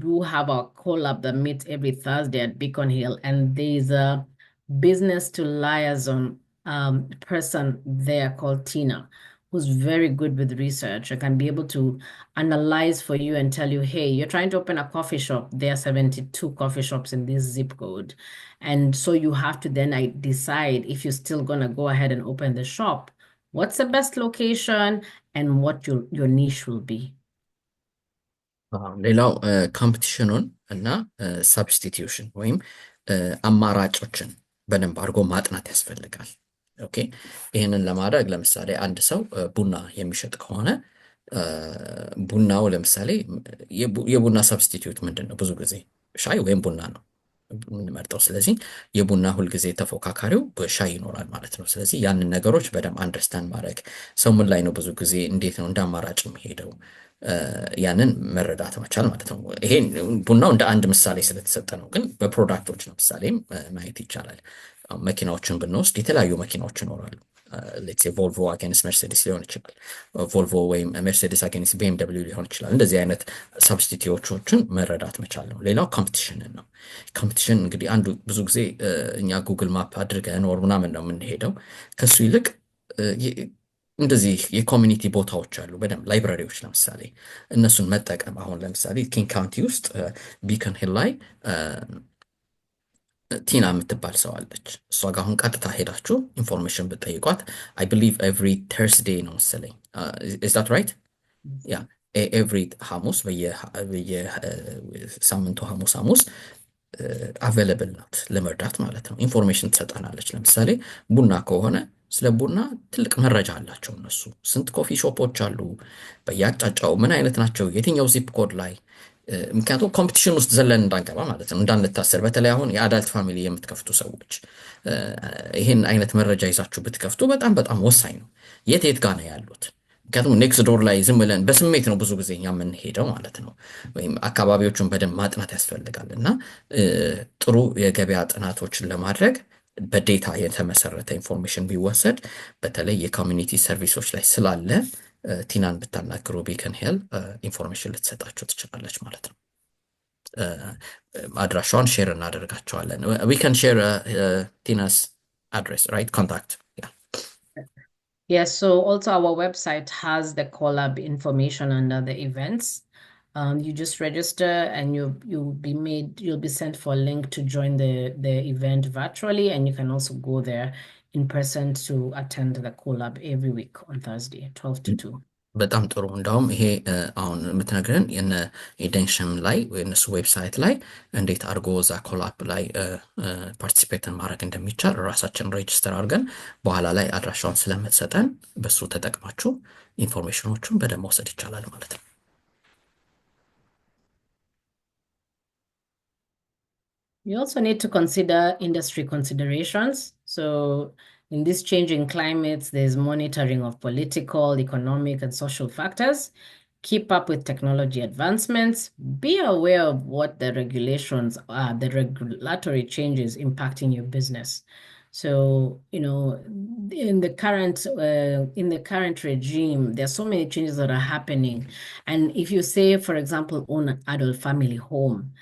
[SPEAKER 2] do have our collab that meets every Thursday at Beacon Hill, and there's a business to liaison person there called Tina, who's very good with research and can be able to analyze for you and tell you, hey, you're trying to open a coffee shop. There are 72 coffee shops in this zip code. And so you have to then decide if you're still going to go ahead and open the shop. What's the best location and what your niche will be?
[SPEAKER 1] ሌላው ኮምፒቲሽኑን እና ሳብስቲቲዩሽን ወይም አማራጮችን በደንብ አድርጎ ማጥናት ያስፈልጋል። ኦኬ ይህንን ለማድረግ ለምሳሌ አንድ ሰው ቡና የሚሸጥ ከሆነ ቡናው ለምሳሌ የቡና ሳብስቲቲዩት ምንድን ነው? ብዙ ጊዜ ሻይ ወይም ቡና ነው የምንመርጠው። ስለዚህ የቡና ሁልጊዜ ተፎካካሪው በሻይ ይኖራል ማለት ነው። ስለዚህ ያንን ነገሮች በደንብ አንደርስታንድ ማድረግ ሰው ምን ላይ ነው ብዙ ጊዜ እንዴት ነው እንደ አማራጭ የሚሄደው ያንን መረዳት መቻል ማለት ነው። ይሄን ቡናው እንደ አንድ ምሳሌ ስለተሰጠ ነው፣ ግን በፕሮዳክቶች ምሳሌም ማየት ይቻላል። መኪናዎችን ብንወስድ የተለያዩ መኪናዎች ይኖራሉ። ሌትስ ሴ ቮልቮ አጌንስት ሜርሴዲስ ሊሆን ይችላል። ቮልቮ ወይም ሜርሴዲስ አጌንስት ቢኤምደብሊው ሊሆን ይችላል። እንደዚህ አይነት ሳብስቲቲዎችን መረዳት መቻል ነው። ሌላው ኮምፒቲሽንን ነው። ኮምፒቲሽን እንግዲህ አንዱ ብዙ ጊዜ እኛ ጉግል ማፕ አድርገን ወር ምናምን ነው የምንሄደው። ከሱ ይልቅ እንደዚህ የኮሚኒቲ ቦታዎች አሉ፣ በደንብ ላይብራሪዎች ለምሳሌ እነሱን መጠቀም። አሁን ለምሳሌ ኪንግ ካውንቲ ውስጥ ቢከን ሂል ላይ ቲና የምትባል ሰው አለች። እሷ ጋር አሁን ቀጥታ ሄዳችሁ ኢንፎርሜሽን ብትጠይቋት አይ ብሊቭ ኤቭሪ ተርስዴይ ነው መሰለኝ ኢዝ ዛት ራይት? ያ ኤቭሪ ሐሙስ በየሳምንቱ ሐሙስ አቬለብል ናት ለመርዳት ማለት ነው። ኢንፎርሜሽን ትሰጠናለች። ለምሳሌ ቡና ከሆነ ስለ ቡና ትልቅ መረጃ አላቸው እነሱ። ስንት ኮፊ ሾፖች አሉ በየአቅጣጫው፣ ምን አይነት ናቸው፣ የትኛው ዚፕ ኮድ ላይ። ምክንያቱም ኮምፒቲሽን ውስጥ ዘለን እንዳንገባ ማለት ነው፣ እንዳንታሰር። በተለይ አሁን የአዳልት ፋሚሊ የምትከፍቱ ሰዎች ይህን አይነት መረጃ ይዛችሁ ብትከፍቱ በጣም በጣም ወሳኝ ነው። የት ጋር ነው ያሉት? ምክንያቱም ኔክስት ዶር ላይ ዝም ብለን በስሜት ነው ብዙ ጊዜ የምንሄደው ማለት ነው። ወይም አካባቢዎቹን በደንብ ማጥናት ያስፈልጋል። እና ጥሩ የገበያ ጥናቶችን ለማድረግ በዴታ የተመሰረተ ኢንፎርሜሽን ቢወሰድ፣ በተለይ የኮሚኒቲ ሰርቪሶች ላይ ስላለ ቲናን ብታናግሩ ቢከን ሂል ኢንፎርሜሽን ልትሰጣችሁ ትችላለች ማለት ነው። አድራሻዋን ሼር እናደርጋቸዋለን። ዊ ካን ሼር ቲናስ አድሬስ ራይት ኮንታክት።
[SPEAKER 2] Yes, so also our website has the collab information under the events. You just register and you'll be sent for a link to join the event virtually, and you can also go there in person to attend the collab every week on Thursday, 12 to 2.
[SPEAKER 1] በጣም ጥሩ። እንዳውም ይሄ አሁን የምትነግረን የደንሸም ላይ የእነሱ ዌብሳይት ላይ እንዴት አድርጎ እዛ ኮላፕ ላይ ፓርቲሲፔትን ማድረግ እንደሚቻል ራሳችን ሬጅስተር አድርገን በኋላ ላይ አድራሻውን ስለምትሰጠን በሱ ተጠቅማችሁ ኢንፎርሜሽኖቹን በደንብ መውሰድ ይቻላል ማለት ነው።
[SPEAKER 2] You also need to consider industry considerations. So in this changing climates, there's monitoring of political, economic, and social factors. Keep up with technology advancements. Be aware of what the regulations are, the regulatory changes impacting your business. So, you know, in the current regime, there are so many changes that are happening. And if you say, for example, own an adult family home,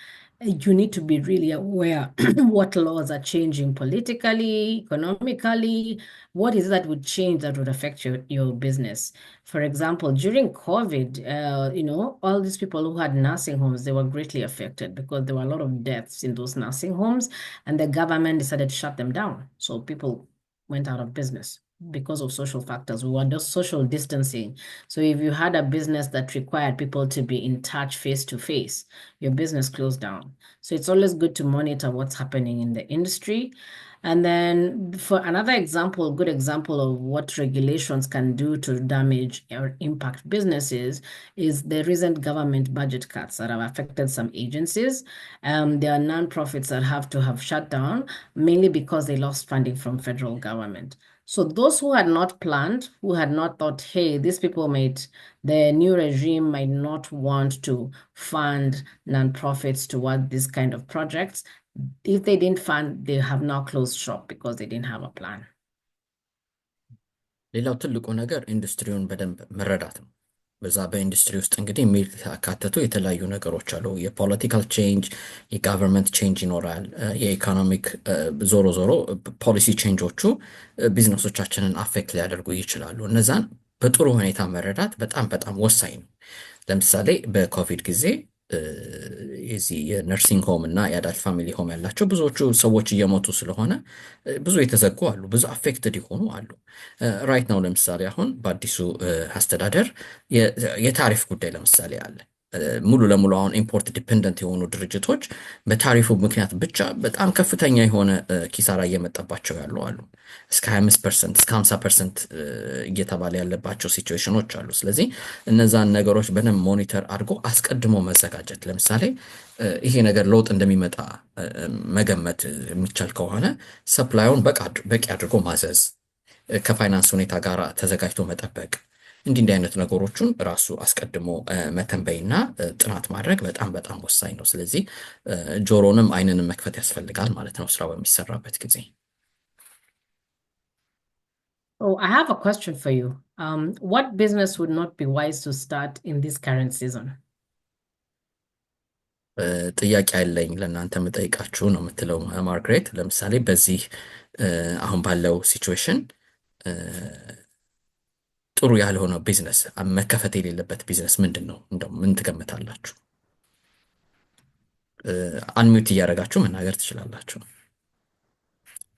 [SPEAKER 2] you need to be really aware what laws are changing politically, economically. What is that would change that would affect your business? For example, during COVID, all these people who had nursing homes, they were greatly affected because there were a lot of deaths in those nursing homes, and the government decided to shut them down. So people went out of business because of social factors. We were just social distancing. So if you had a business that required people to be in touch face to face, your business closed down. So it's always good to monitor what's happening in the industry. And then for another example, good example of what regulations can do to damage or impact businesses is the recent government budget cuts that have affected some agencies. There are nonprofits that have to have shut down mainly because they lost funding from federal government. So those who had not planned, who had not thought, hey, these people the new regime might not want to fund nonprofits toward this kind of projects. If they didn't fund, they have now closed shop because they didn't have a plan.
[SPEAKER 1] ሌላው ትልቁ ነገር ኢንዱስትሪውን በደንብ መረዳት ነው። በዛ በኢንዱስትሪ ውስጥ እንግዲህ የሚካተቱ የተለያዩ ነገሮች አሉ። የፖለቲካል ቼንጅ፣ የጋቨርንመንት ቼንጅ ይኖራል። የኢኮኖሚክ ዞሮ ዞሮ ፖሊሲ ቼንጆቹ ቢዝነሶቻችንን አፌክት ሊያደርጉ ይችላሉ። እነዛን በጥሩ ሁኔታ መረዳት በጣም በጣም ወሳኝ ነው። ለምሳሌ በኮቪድ ጊዜ የዚህ የነርሲንግ ሆም እና የአዳልት ፋሚሊ ሆም ያላቸው ብዙዎቹ ሰዎች እየሞቱ ስለሆነ ብዙ የተዘጉ አሉ፣ ብዙ አፌክትድ የሆኑ አሉ። ራይት ነው። ለምሳሌ አሁን በአዲሱ አስተዳደር የታሪፍ ጉዳይ ለምሳሌ አለ። ሙሉ ለሙሉ አሁን ኢምፖርት ዲፔንደንት የሆኑ ድርጅቶች በታሪፉ ምክንያት ብቻ በጣም ከፍተኛ የሆነ ኪሳራ እየመጣባቸው ያሉ አሉ። እስከ 25% እስከ 50% እየተባለ ያለባቸው ሲቹዌሽኖች አሉ። ስለዚህ እነዛን ነገሮች በደንብ ሞኒተር አድርጎ አስቀድሞ መዘጋጀት፣ ለምሳሌ ይሄ ነገር ለውጥ እንደሚመጣ መገመት የሚቻል ከሆነ ሰፕላዩን በቂ አድርጎ ማዘዝ፣ ከፋይናንስ ሁኔታ ጋር ተዘጋጅቶ መጠበቅ፣ እንዲህ አይነት ነገሮችን ራሱ አስቀድሞ መተንበይና ጥናት ማድረግ በጣም በጣም ወሳኝ ነው። ስለዚህ ጆሮንም አይንንም መክፈት ያስፈልጋል ማለት ነው ስራው በሚሰራበት ጊዜ።
[SPEAKER 2] Oh, I have a question for you. What business would not be wise to start in this current season?
[SPEAKER 1] ጥያቄ አለኝ ለእናንተ የምጠይቃችሁ ነው የምትለው ማርግሬት። ለምሳሌ በዚህ አሁን ባለው ሲቹዌሽን ጥሩ ያልሆነ ቢዝነስ፣ መከፈት የሌለበት ቢዝነስ ምንድን ነው? እንደው ምን ትገምታላችሁ? አንሚዩት እያደረጋችሁ መናገር ትችላላችሁ።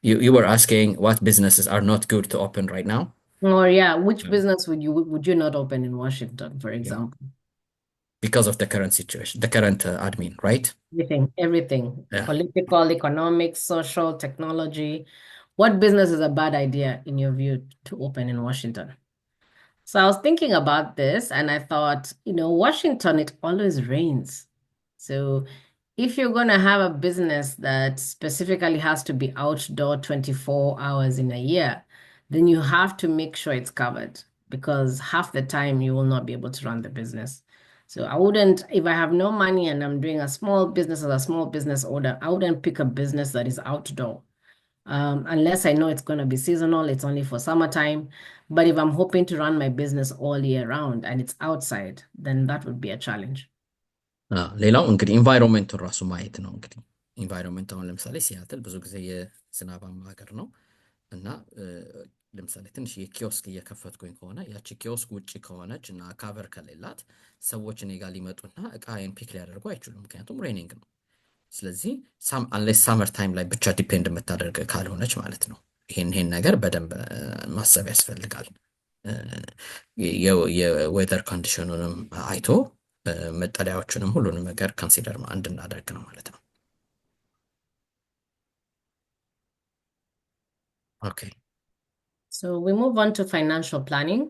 [SPEAKER 1] You were asking what businesses are not good to open right now?
[SPEAKER 2] Oh yeah, which business would you not open in Washington, for example?
[SPEAKER 1] Because of the current situation, the current admin, right?
[SPEAKER 2] Everything.
[SPEAKER 1] Yeah.
[SPEAKER 2] Political, economic, social, technology. What business is a bad idea in your view to open in Washington? So I was thinking about this and I thought, Washington, it always rains. So if you're going to have a business that specifically has to be outdoor 24 hours in a year, then you have to make sure it's covered because half the time you will not be able to run the business. So I wouldn't, if I have no money and I'm doing a small business as a small business owner, I wouldn't pick a business that is outdoor. Unless I know it's going to be seasonal, it's only for summertime. But if I'm hoping to run my business all year round and it's outside, then that would be a challenge.
[SPEAKER 1] ሌላው እንግዲህ ኢንቫይሮንመንቱን ራሱ ማየት ነው። እንግዲህ ኢንቫይሮንመንት አሁን ለምሳሌ ሲያትል ብዙ ጊዜ የዝናባማ ሀገር ነው እና ለምሳሌ ትንሽ የኪዮስክ እየከፈትኩኝ ከሆነ ያቺ ኪዮስክ ውጭ ከሆነች እና ካቨር ከሌላት ሰዎች እኔ ጋር ሊመጡና እቃዬን ፒክ ሊያደርጉ አይችሉም፣ ምክንያቱም ሬኒንግ ነው። ስለዚህ አንሌስ ሳመር ታይም ላይ ብቻ ዲፔንድ የምታደርግ ካልሆነች ማለት ነው። ይሄን ነገር በደንብ ማሰብ ያስፈልጋል። የዌዘር ኮንዲሽኑንም አይቶ መጠለያዎቹንም ሁሉንም ነገር ኮንሲደር እንድናደርግ ነው ማለት ነው። Okay.
[SPEAKER 2] So we move on to financial planning.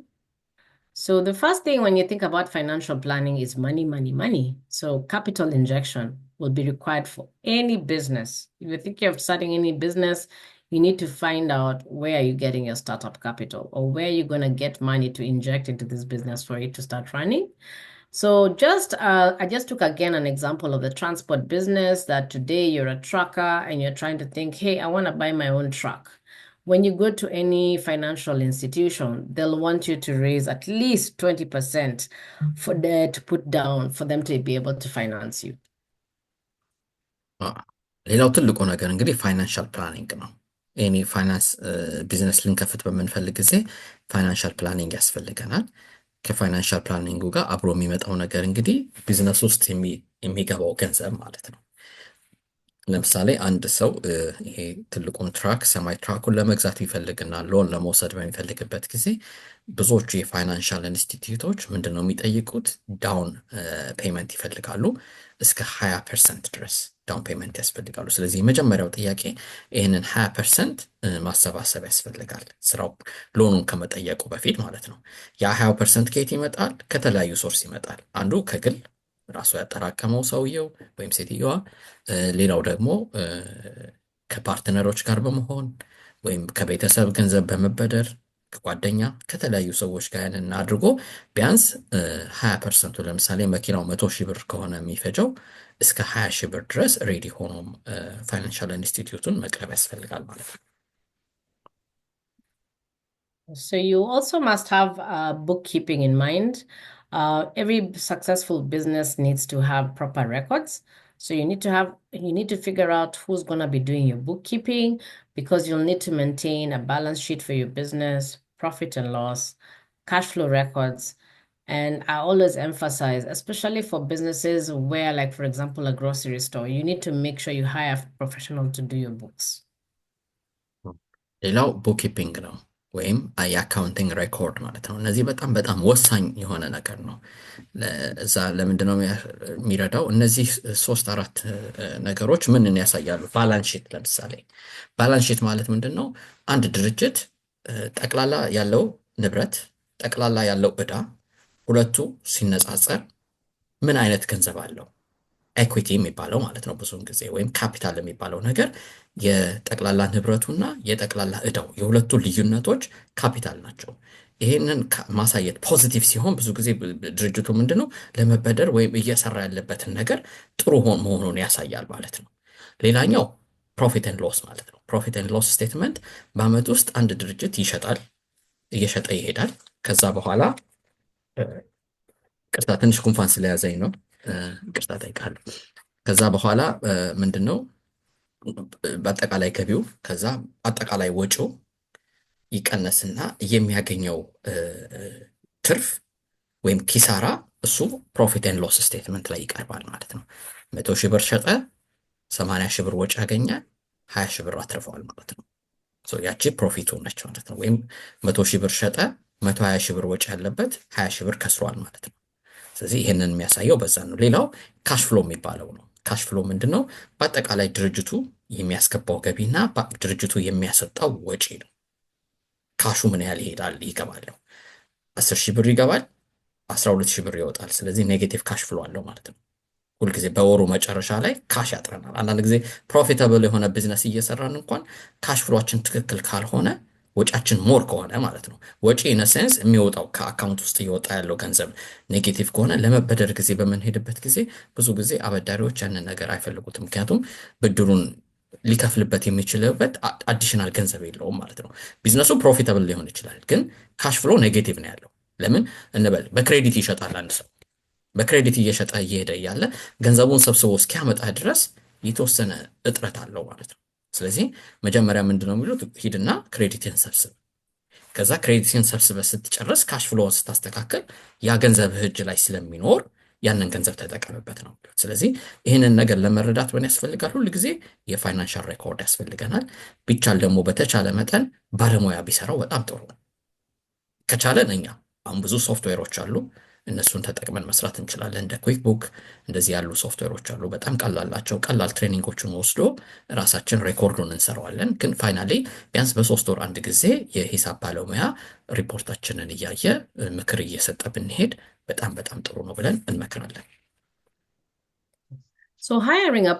[SPEAKER 2] So the first thing when you think about financial planning is money, money, money. So capital injection will be required for any business. If you're thinking of starting any business, you need to find out where are you getting your startup capital or where you're going to get money to inject into this business for it to start running. So I just took again an example of the transport business that today you're a trucker and you're trying to think, hey, I want to buy my own truck. When you go to any financial institution, they'll want you to raise at least 20% to put down for them to be able to finance you.
[SPEAKER 1] አ፣ ሌላው ትልቁ ነገር እንግዲህ ፋይናንሻል ፕላኒንግ ነው። ኤኒ ፋይናንስ ቢዝነስ ልንከፍት በምንፈልግ ጊዜ ፋይናንሻል ፕላኒንግ ያስፈልገናል። ከፋይናንሻል ፕላኒንጉ ጋር አብሮ የሚመጣው ነገር እንግዲህ ቢዝነስ ውስጥ የሚገባው ገንዘብ ማለት ነው። ለምሳሌ አንድ ሰው ይሄ ትልቁን ትራክ ሰማይ ትራኩን ለመግዛት ቢፈልግና ሎን ለመውሰድ በሚፈልግበት ጊዜ ብዙዎቹ የፋይናንሻል ኢንስቲትዩቶች ምንድን ነው የሚጠይቁት? ዳውን ፔመንት ይፈልጋሉ። እስከ 20% ድረስ ዳውን ፔመንት ያስፈልጋሉ። ስለዚህ የመጀመሪያው ጥያቄ ይህንን 20% ማሰባሰብ ያስፈልጋል፣ ስራው ሎኑን ከመጠየቁ በፊት ማለት ነው። ያ 20% ከየት ይመጣል? ከተለያዩ ሶርስ ይመጣል። አንዱ ከግል ራሱ ያጠራቀመው ሰውየው ወይም ሴትየዋ፣ ሌላው ደግሞ ከፓርትነሮች ጋር በመሆን ወይም ከቤተሰብ ገንዘብ በመበደር ከጓደኛ ከተለያዩ ሰዎች ጋር ያንን አድርጎ ቢያንስ 20%ቱ ለምሳሌ መኪናው 100 ሺህ ብር ከሆነ የሚፈጀው እስከ 20 ሺህ ብር ድረስ ሬዲ ሆኖም ፋይናንሻል ኢንስቲትዩቱን መቅረብ ያስፈልጋል ማለት ነው።
[SPEAKER 2] So you also must have bookkeeping in mind. Every successful business needs to have proper records. So you need to figure out who's going to be doing your bookkeeping, because you'll need to maintain a balance sheet for your business, profit and loss, cash flow records. And I always emphasize, especially for businesses where, like, for example, a grocery store, you need to make sure you hire a professional to do your books.
[SPEAKER 1] ሌላው ቡክኪፒንግ ነው ወይም የአካውንቲንግ ሬኮርድ ማለት ነው። እነዚህ በጣም በጣም ወሳኝ የሆነ ነገር ነው። እዛ ለምንድን ነው የሚረዳው? እነዚህ 3-4 ነገሮች ምንን ያሳያሉ? ባላንስ ሺት ለምሳሌ ባላንስ ሺት ማለት ምንድን ነው? አንድ ድርጅት ጠቅላላ ያለው ንብረት፣ ጠቅላላ ያለው ዕዳ፣ ሁለቱ ሲነጻጸር ምን አይነት ገንዘብ አለው? ኤኩዊቲ የሚባለው ማለት ነው ብዙውን ጊዜ፣ ወይም ካፒታል የሚባለው ነገር የጠቅላላ ንብረቱና የጠቅላላ ዕዳው የሁለቱ ልዩነቶች ካፒታል ናቸው። ይሄንን ማሳየት ፖዚቲቭ ሲሆን ብዙ ጊዜ ድርጅቱ ምንድነው ለመበደር ወይም እየሰራ ያለበትን ነገር ጥሩ መሆኑን ያሳያል ማለት ነው። ሌላኛው ፕሮፊት ኤንድ ሎስ ማለት ነው። ፕሮፊት ኤንድ ሎስ ስቴትመንት በአመት ውስጥ አንድ ድርጅት ይሸጣል፣ እየሸጠ ይሄዳል። ከዛ በኋላ ቅርታ ትንሽ ጉንፋን ስለያዘኝ ነው፣ ቅርታ ጠይቃለሁ። ከዛ በኋላ ምንድነው በአጠቃላይ ገቢው ከዛ አጠቃላይ ወጪው ይቀነስና የሚያገኘው ትርፍ ወይም ኪሳራ እሱ ፕሮፊት ኤንድ ሎስ ስቴትመንት ላይ ይቀርባል ማለት ነው። 100 ሺህ ብር ሸጠ፣ 80 ሺህ ብር ወጪ ያገኘ፣ 20 ሺህ ብር አትርፈዋል ማለት ነው። ያቺ ፕሮፊቱ ነች ማለት ነው። ወይም 100 ሺህ ብር ሸጠ፣ 120 ሺህ ብር ወጪ ያለበት 20 ሺህ ብር ከስሯል ማለት ነው። ስለዚህ ይሄንን የሚያሳየው በዛ ነው። ሌላው ካሽ ፍሎ የሚባለው ነው። ካሽ ፍሎ ምንድነው? በአጠቃላይ ድርጅቱ የሚያስገባው ገቢና ድርጅቱ የሚያሰጣው ወጪ ነው። ካሹ ምን ያህል ይሄዳል ይገባል። 10 ሺህ ብር ይገባል፣ 12 ሺህ ብር ይወጣል። ስለዚህ ኔጌቲቭ ካሽ ፍሎ አለው ማለት ነው። ሁልጊዜ በወሩ መጨረሻ ላይ ካሽ ያጥረናል። አንዳንድ ጊዜ ፕሮፊታብል የሆነ ቢዝነስ እየሰራን እንኳን ካሽ ፍሎችን ትክክል ካልሆነ ወጫችን ሞር ከሆነ ማለት ነው። ወጪ ኢን ሴንስ የሚወጣው ከአካውንት ውስጥ እየወጣ ያለው ገንዘብ ኔጌቲቭ ከሆነ ለመበደር ጊዜ በምንሄድበት ጊዜ ብዙ ጊዜ አበዳሪዎች ያንን ነገር አይፈልጉትም። ምክንያቱም ብድሩን ሊከፍልበት የሚችልበት አዲሽናል ገንዘብ የለውም ማለት ነው። ቢዝነሱ ፕሮፊታብል ሊሆን ይችላል፣ ግን ካሽ ፍሎ ኔጌቲቭ ነው ያለው። ለምን እንበል በክሬዲት ይሸጣል አንድ ሰው። በክሬዲት እየሸጠ እየሄደ እያለ ገንዘቡን ሰብስቦ እስኪያመጣ ድረስ የተወሰነ እጥረት አለው ማለት ነው። ስለዚህ መጀመሪያ ምንድነው የሚሉት? ሂድና ክሬዲትን ሰብስብ። ከዛ ክሬዲትን ሰብስበ ስትጨርስ ካሽ ፍሎውን ስታስተካከል ያ ገንዘብ እጅ ላይ ስለሚኖር ያንን ገንዘብ ተጠቀምበት ነው። ስለዚህ ይህንን ነገር ለመረዳት ምን ያስፈልጋል? ሁል ጊዜ የፋይናንሻል ሬኮርድ ያስፈልገናል። ቢቻል ደግሞ በተቻለ መጠን ባለሙያ ቢሰራው በጣም ጥሩ ነው። ከቻለን እኛ አሁን ብዙ ሶፍትዌሮች አሉ፣ እነሱን ተጠቅመን መስራት እንችላለን። እንደ ኩዊክ ቡክ እንደዚህ ያሉ ሶፍትዌሮች አሉ። በጣም ቀላል ናቸው። ቀላል ትሬኒንጎችን ወስዶ ራሳችን ሬኮርዱን እንሰራዋለን። ግን ፋይናሊ ቢያንስ በ3 ወር አንድ ጊዜ የሂሳብ ባለሙያ ሪፖርታችንን እያየ ምክር እየሰጠ ብንሄድ በጣም በጣም ጥሩ ነው ብለን እንመክራለን።
[SPEAKER 2] So hiring a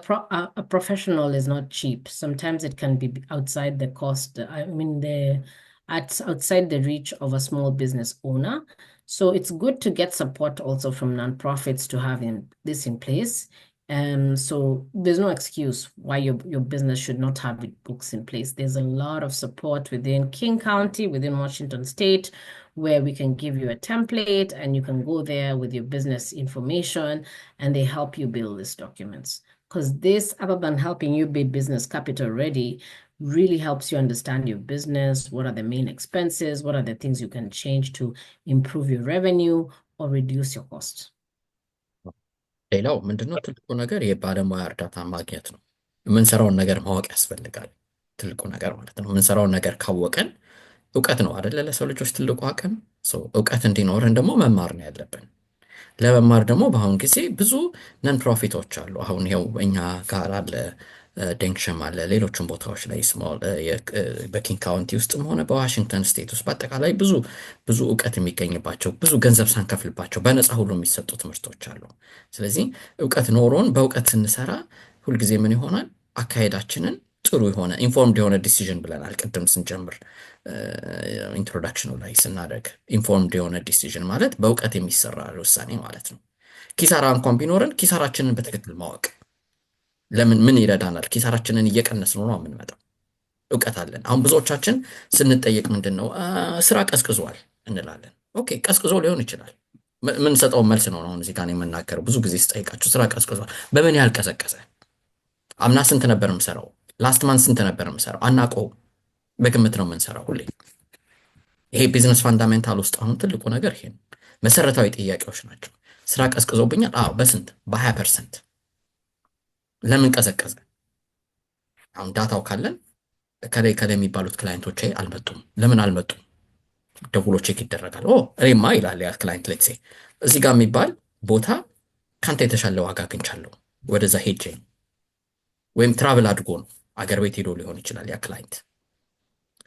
[SPEAKER 2] professional is not cheap. Sometimes it can be outside the cost. I mean, outside the reach of a small business owner. So it's good to get support also from nonprofits to have this in place. So there's no excuse why your business should not have books in place. There's a lot of support within King County, within Washington State, where we can give you a template and you can go there with your business information and they help you build these documents. Because this, other than helping you build business capital ready, really helps you understand your business. What are the main expenses? What are the things you can change to improve your revenue or reduce your cost?
[SPEAKER 1] ሌላው ምንድነው ትልቁ ነገር የባለሙያ እርዳታ ማግኘት ነው። የምንሰራውን ነገር ማወቅ ያስፈልጋል። ትልቁ ነገር ማለት ነው። የምንሰራውን ነገር ካወቀን እውቀት ነው አይደለ? ለሰው ልጆች ትልቁ አቅም። እውቀት እንዲኖረን ደግሞ መማር ነው ያለብን። ለመማር ደግሞ በአሁን ጊዜ ብዙ ነን ፕሮፊቶች አሉ። አሁን ይኸው እኛ ጋር አለ፣ ዴንክሸም አለ፣ ሌሎችም ቦታዎች ላይ ስሞል በኪንግ ካውንቲ ውስጥም ሆነ በዋሽንግተን ስቴት ውስጥ በአጠቃላይ ብዙ ብዙ እውቀት የሚገኝባቸው ብዙ ገንዘብ ሳንከፍልባቸው በነፃ ሁሉ የሚሰጡ ትምህርቶች አሉ። ስለዚህ እውቀት ኖሮን በእውቀት ስንሰራ ሁልጊዜ ምን ይሆናል? አካሄዳችንን ጥሩ የሆነ ኢንፎርምድ የሆነ ዲሲዥን ብለናል ቅድም ስንጀምር ኢንትሮዳክሽኑ ላይ ስናደርግ። ኢንፎርምድ የሆነ ዲሲዥን ማለት በእውቀት የሚሰራ ውሳኔ ማለት ነው። ኪሳራ እንኳን ቢኖረን ኪሳራችንን በትክክል ማወቅ ለምን ምን ይረዳናል? ኪሳራችንን እየቀነስ ነው የምንመጣው። እውቀት አለን። አሁን ብዙዎቻችን ስንጠየቅ ምንድን ነው ስራ ቀዝቅዟል እንላለን። ኦኬ ቀዝቅዞ ሊሆን ይችላል። የምንሰጠው መልስ ነው አሁን እዚህ ጋር የምናገረው። ብዙ ጊዜ ስጠይቃችሁ ስራ ቀዝቅዟል፣ በምን ያህል ቀዘቀዘ? አምና ስንት ነበር የምሰራው? ላስት ማንት ስንት ነበር የምሰራው? አናውቀውም። በግምት ነው የምንሰራው ሁሌ። ይሄ ቢዝነስ ፋንዳሜንታል ውስጥ አሁን ትልቁ ነገር ይሄ ነው። መሰረታዊ ጥያቄዎች ናቸው። ስራ ቀዝቅዞብኛል? አዎ። በስንት? በ20%። ለምን ቀዘቀዘ? አሁን ዳታው ካለን ከላይ የሚባሉት ክላይንቶች አልመጡም። ለምን አልመጡም? ደውሎ ቼክ ይደረጋል። እኔማ ይላል ያ ክላይንት ሌትስ ሴይ እዚህ ጋር የሚባል ቦታ ካንተ የተሻለ ዋጋ አግኝቻለሁ፣ ወደዛ ሄጄ ነው። ወይም ትራቭል አድርጎ ነው፣ አገር ቤት ሄዶ ሊሆን ይችላል ያ ክላይንት።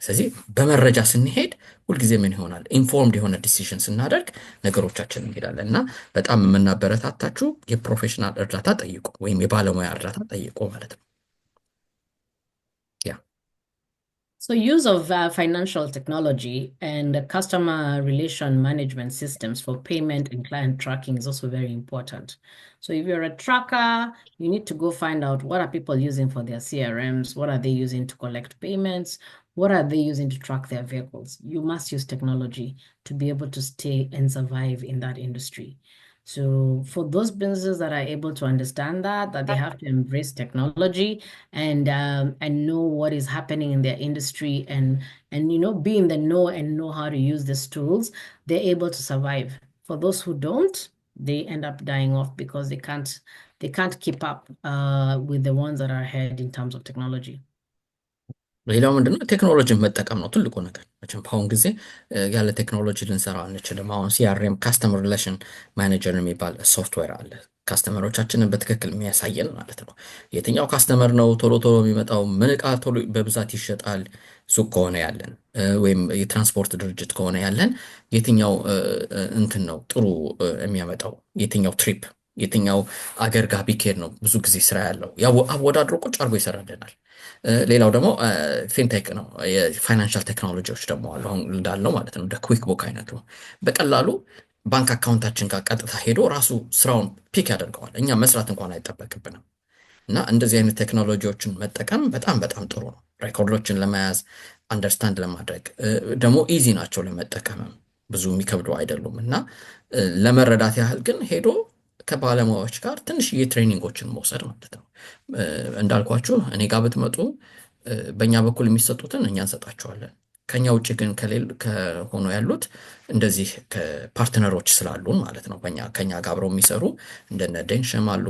[SPEAKER 1] ስለዚህ በመረጃ ስንሄድ ሁልጊዜ ምን ይሆናል? ኢንፎርምድ የሆነ ዲሲዥን ስናደርግ ነገሮቻችን እንሄዳለን። እና በጣም የምናበረታታችሁ የፕሮፌሽናል እርዳታ ጠይቁ፣ ወይም የባለሙያ እርዳታ ጠይቁ ማለት ነው።
[SPEAKER 2] So use of financial technology and customer relation management systems for payment and client tracking is also very important. So if you're a tracker, you need to go find out what are people using for their CRMs, what are they using to collect payments, what are they using to track their vehicles. You must use technology to be able to stay and survive in that industry. So for those businesses that are able to understand that they have to embrace technology and know what is happening in their industry and be in the know and know how to use these tools, they're able to survive. For those who don't, they end up dying off because they can't keep up with the ones that are ahead in terms of technology.
[SPEAKER 1] ሌላው ምንድነው? ቴክኖሎጂን መጠቀም ነው ትልቁ ነገር። መቼም በአሁን ጊዜ ያለ ቴክኖሎጂ ልንሰራ አንችልም። አሁን ሲአርኤም ካስተመር ሪሌሽን ማኔጀር የሚባል ሶፍትዌር አለ፣ ካስተመሮቻችንን በትክክል የሚያሳየን ማለት ነው። የትኛው ካስተመር ነው ቶሎ ቶሎ የሚመጣው፣ ምን ዕቃ ቶሎ በብዛት ይሸጣል፣ ሱቅ ከሆነ ያለን ወይም የትራንስፖርት ድርጅት ከሆነ ያለን፣ የትኛው እንትን ነው ጥሩ የሚያመጣው፣ የትኛው ትሪፕ የትኛው አገር ጋር ቢኬድ ነው ብዙ ጊዜ ስራ ያለው፣ ያው አወዳድሮ ቁጭ አድርጎ ይሰራልናል። ሌላው ደግሞ ፊንቴክ ነው። የፋይናንሻል ቴክኖሎጂዎች ደግሞ አሉ አሁን እንዳለው ማለት ነው። እንደ ኩዊክ ቡክ አይነቱ በቀላሉ ባንክ አካውንታችን ጋር ቀጥታ ሄዶ ራሱ ስራውን ፒክ ያደርገዋል። እኛ መስራት እንኳን አይጠበቅብንም። እና እንደዚህ አይነት ቴክኖሎጂዎችን መጠቀም በጣም በጣም ጥሩ ነው። ሬኮርዶችን ለመያዝ አንደርስታንድ ለማድረግ ደግሞ ኢዚ ናቸው ለመጠቀምም፣ ብዙ የሚከብዱ አይደሉም። እና ለመረዳት ያህል ግን ሄዶ ከባለሙያዎች ጋር ትንሽዬ ትሬኒንጎችን መውሰድ ማለት ነው። እንዳልኳችሁ እኔ ጋር ብትመጡ በእኛ በኩል የሚሰጡትን እኛ እንሰጣቸዋለን። ከኛ ውጭ ግን ከሆኑ ያሉት እንደዚህ ፓርትነሮች ስላሉን ማለት ነው። ከኛ ጋር አብረው የሚሰሩ እንደነ ዴንሸም አሉ።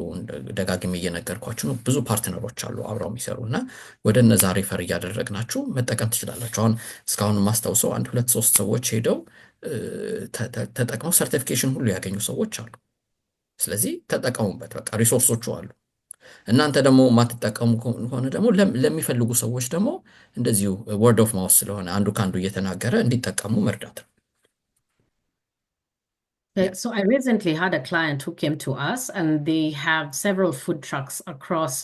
[SPEAKER 1] ደጋግሜ እየነገርኳችሁ ነው። ብዙ ፓርትነሮች አሉ አብረው የሚሰሩ እና ወደ እነዛ ሪፈር እያደረግናችሁ መጠቀም ትችላላችሁ። አሁን እስካሁን ማስታውሰው 1 2 3 ሰዎች ሄደው ተጠቅመው ሰርቲፊኬሽን ሁሉ ያገኙ ሰዎች አሉ። ስለዚህ ተጠቀሙበት። በቃ ሪሶርሶቹ አሉ። እናንተ ደግሞ ማትጠቀሙ ከሆነ ደግሞ ለሚፈልጉ ሰዎች ደግሞ እንደዚሁ ወርድ ኦፍ ማውስ ስለሆነ አንዱ ካንዱ እየተናገረ እንዲጠቀሙ መርዳት ነው።
[SPEAKER 2] So I recently had a client who came to us and they have several food trucks across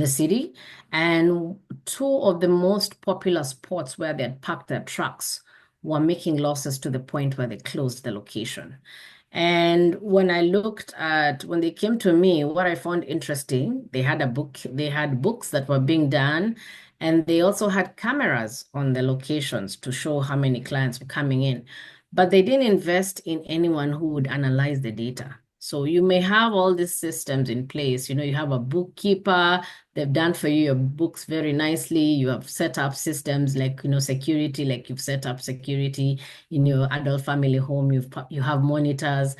[SPEAKER 2] the city, and 2 of the most popular spots where they had parked their trucks were making losses to the point where they closed the location. And when they came to me, what I found interesting, they had books that were being done, and they also had cameras on the locations to show how many clients were coming in. But they didn't invest in anyone who would analyze the data. So you may have all these systems in place. You have a bookkeeper, they've done for you your books very nicely. You have set up systems like, security, like you've set up security in your adult family home. You have monitors.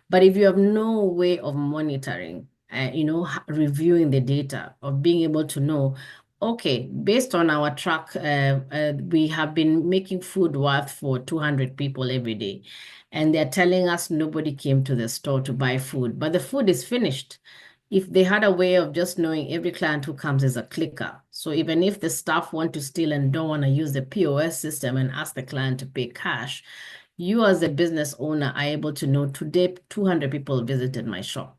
[SPEAKER 2] But if you have no way of monitoring, reviewing the data, of being able to know, okay, based on our track, we have been making food worth for 200 people every day. And they're telling us nobody came to the store to buy food, but the food is finished. If they had a way of just knowing every client who comes is a clicker. So even if the staff want to steal and don't want to use the POS system and ask the client to pay cash, you as a business owner are able to know today 200 people visited my shop.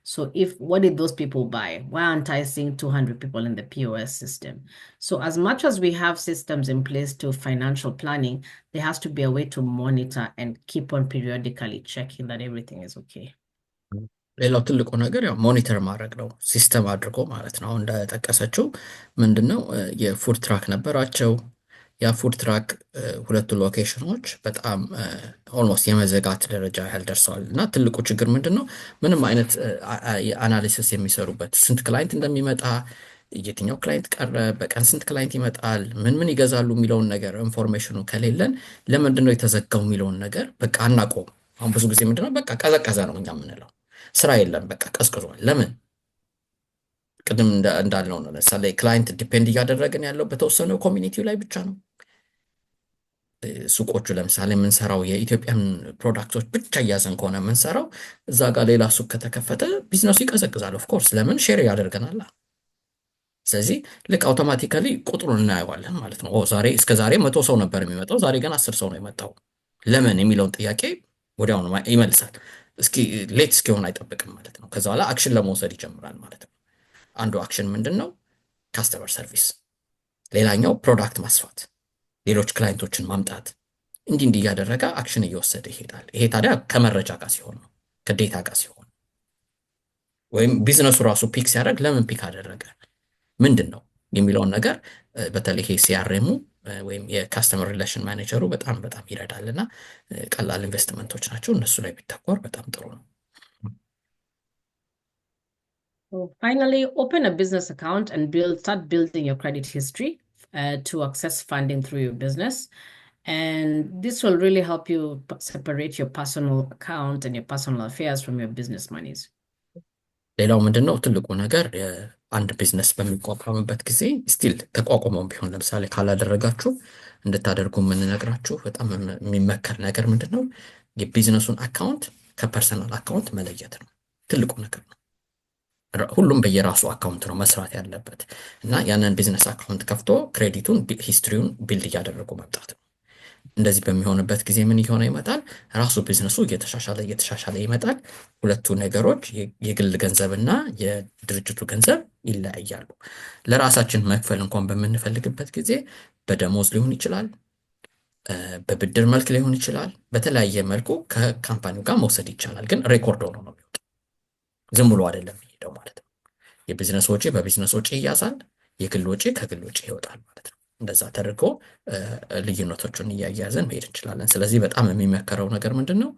[SPEAKER 2] So what did those people buy? Why aren't I seeing 200 people in the POS system? So as much as we have systems in place to financial planning, there has to be a way to monitor and keep on periodically checking that everything is okay.
[SPEAKER 1] ሌላው ትልቁ ነገር ያው ሞኒተር ማድረግ ነው፣ ሲስተም አድርጎ ማለት ነው። አሁን እንደጠቀሰችው ምንድነው የፉድ ትራክ ነበራቸው። ያ ፉድ ትራክ ሁለቱ ሎኬሽኖች በጣም ኦልሞስት የመዘጋት ደረጃ ያህል ደርሰዋል። እና ትልቁ ችግር ምንድነው ምንም አይነት አናሊሲስ የሚሰሩበት ስንት ክላይንት እንደሚመጣ፣ የትኛው ክላይንት ቀረ፣ በቀን ስንት ክላይንት ይመጣል፣ ምን ይገዛሉ የሚለውን ነገር ኢንፎርሜሽኑ ከሌለን ለምንድነው የተዘጋው የሚለውን ነገር በቃ አናውቀውም። አሁን ብዙ ጊዜ ምንድነው በቃ ቀዘቀዘ ነው እኛ የምንለው፣ ስራ የለም በቃ ቀዝቅዟል። ለምን? ቅድም እንዳልነው ነው። ለምሳሌ ክላይንት ዲፔንድ እያደረግን ያለው በተወሰነው ኮሚኒቲው ላይ ብቻ ነው። ሱቆቹ ለምሳሌ የምንሰራው የኢትዮጵያን ፕሮዳክቶች ብቻ እያዘን ከሆነ የምንሰራው፣ እዛ ጋር ሌላ ሱቅ ከተከፈተ ቢዝነሱ ይቀዘቅዛል። ኦፍኮርስ ለምን? ሼር ያደርገናል። ስለዚህ ልክ አውቶማቲካሊ ቁጥሩን እናየዋለን ማለት ነው። እስከ ዛሬ 100 ሰው ነበር የሚመጣው፣ ዛሬ ግን 10 ሰው ነው የመጣው። ለምን የሚለውን ጥያቄ ወዲያውኑ ይመልሳል። ሌት እስኪሆን አይጠብቅም ማለት ነው። ከዛ በኋላ አክሽን ለመውሰድ ይጀምራል ማለት ነው። አንዱ አክሽን ምንድን ነው? ካስተመር ሰርቪስ። ሌላኛው ፕሮዳክት ማስፋት፣ ሌሎች ክላይንቶችን ማምጣት። እንዲህ እያደረገ አክሽን እየወሰደ ይሄዳል። ይሄ ታዲያ ከመረጃ ጋር ሲሆን ነው፣ ከዴታ ጋር ሲሆን፣ ወይም ቢዝነሱ ራሱ ፒክ ሲያደርግ ለምን ፒክ አደረገ ምንድን ነው የሚለውን ነገር በተለይ ይሄ ሲአርኤሙ ወይም የካስተመር ሪሌሽን ማኔጀሩ በጣም ይረዳል። እና ቀላል ኢንቨስትመንቶች ናቸው፣ እነሱ ላይ ቢተኮር በጣም ጥሩ ነው።
[SPEAKER 2] So finally, open a business account and start building your credit history to access funding through your business. And this will really help you separate your personal account and your personal affairs from your business monies.
[SPEAKER 1] ሌላው ምንድነው ትልቁ ነገር አንድ ቢዝነስ በሚቋቋምበት ጊዜ ስቲል ተቋቁመው ቢሆን ለምሳሌ ካላደረጋችሁ እንድታደርጉ የምንነግራችሁ በጣም የሚመከር ነገር ምንድነው የቢዝነሱን አካውንት ከፐርሰናል አካውንት መለየት ነው። ትልቁ ነገር ነው። ሁሉም በየራሱ አካውንት ነው መስራት ያለበት እና ያንን ቢዝነስ አካውንት ከፍቶ ክሬዲቱን ሂስትሪውን ቢልድ እያደረጉ መምጣት ነው። እንደዚህ በሚሆንበት ጊዜ ምን ይሆነ ይመጣል? ራሱ ቢዝነሱ እየተሻሻለ ይመጣል። ሁለቱ ነገሮች የግል ገንዘብና የድርጅቱ ገንዘብ ይለያያሉ። ለራሳችን መክፈል እንኳን በምንፈልግበት ጊዜ በደሞዝ ሊሆን ይችላል፣ በብድር መልክ ሊሆን ይችላል፣ በተለያየ መልኩ ከካምፓኒው ጋር መውሰድ ይቻላል። ግን ሬኮርድ ሆኖ ነው የሚወጣው፣ ዝም ብሎ አይደለም የሚሄደው ማለት ነው። የቢዝነስ ወጪ በቢዝነስ ወጪ ይያዛል፣ የግል ወጪ ከግል ወጪ ይወጣል ማለት ነው። እንደዛ ተደርጎ ልዩነቶቹን እያያዘን መሄድ እንችላለን። ስለዚህ በጣም የሚመከረው ነገር ምንድነው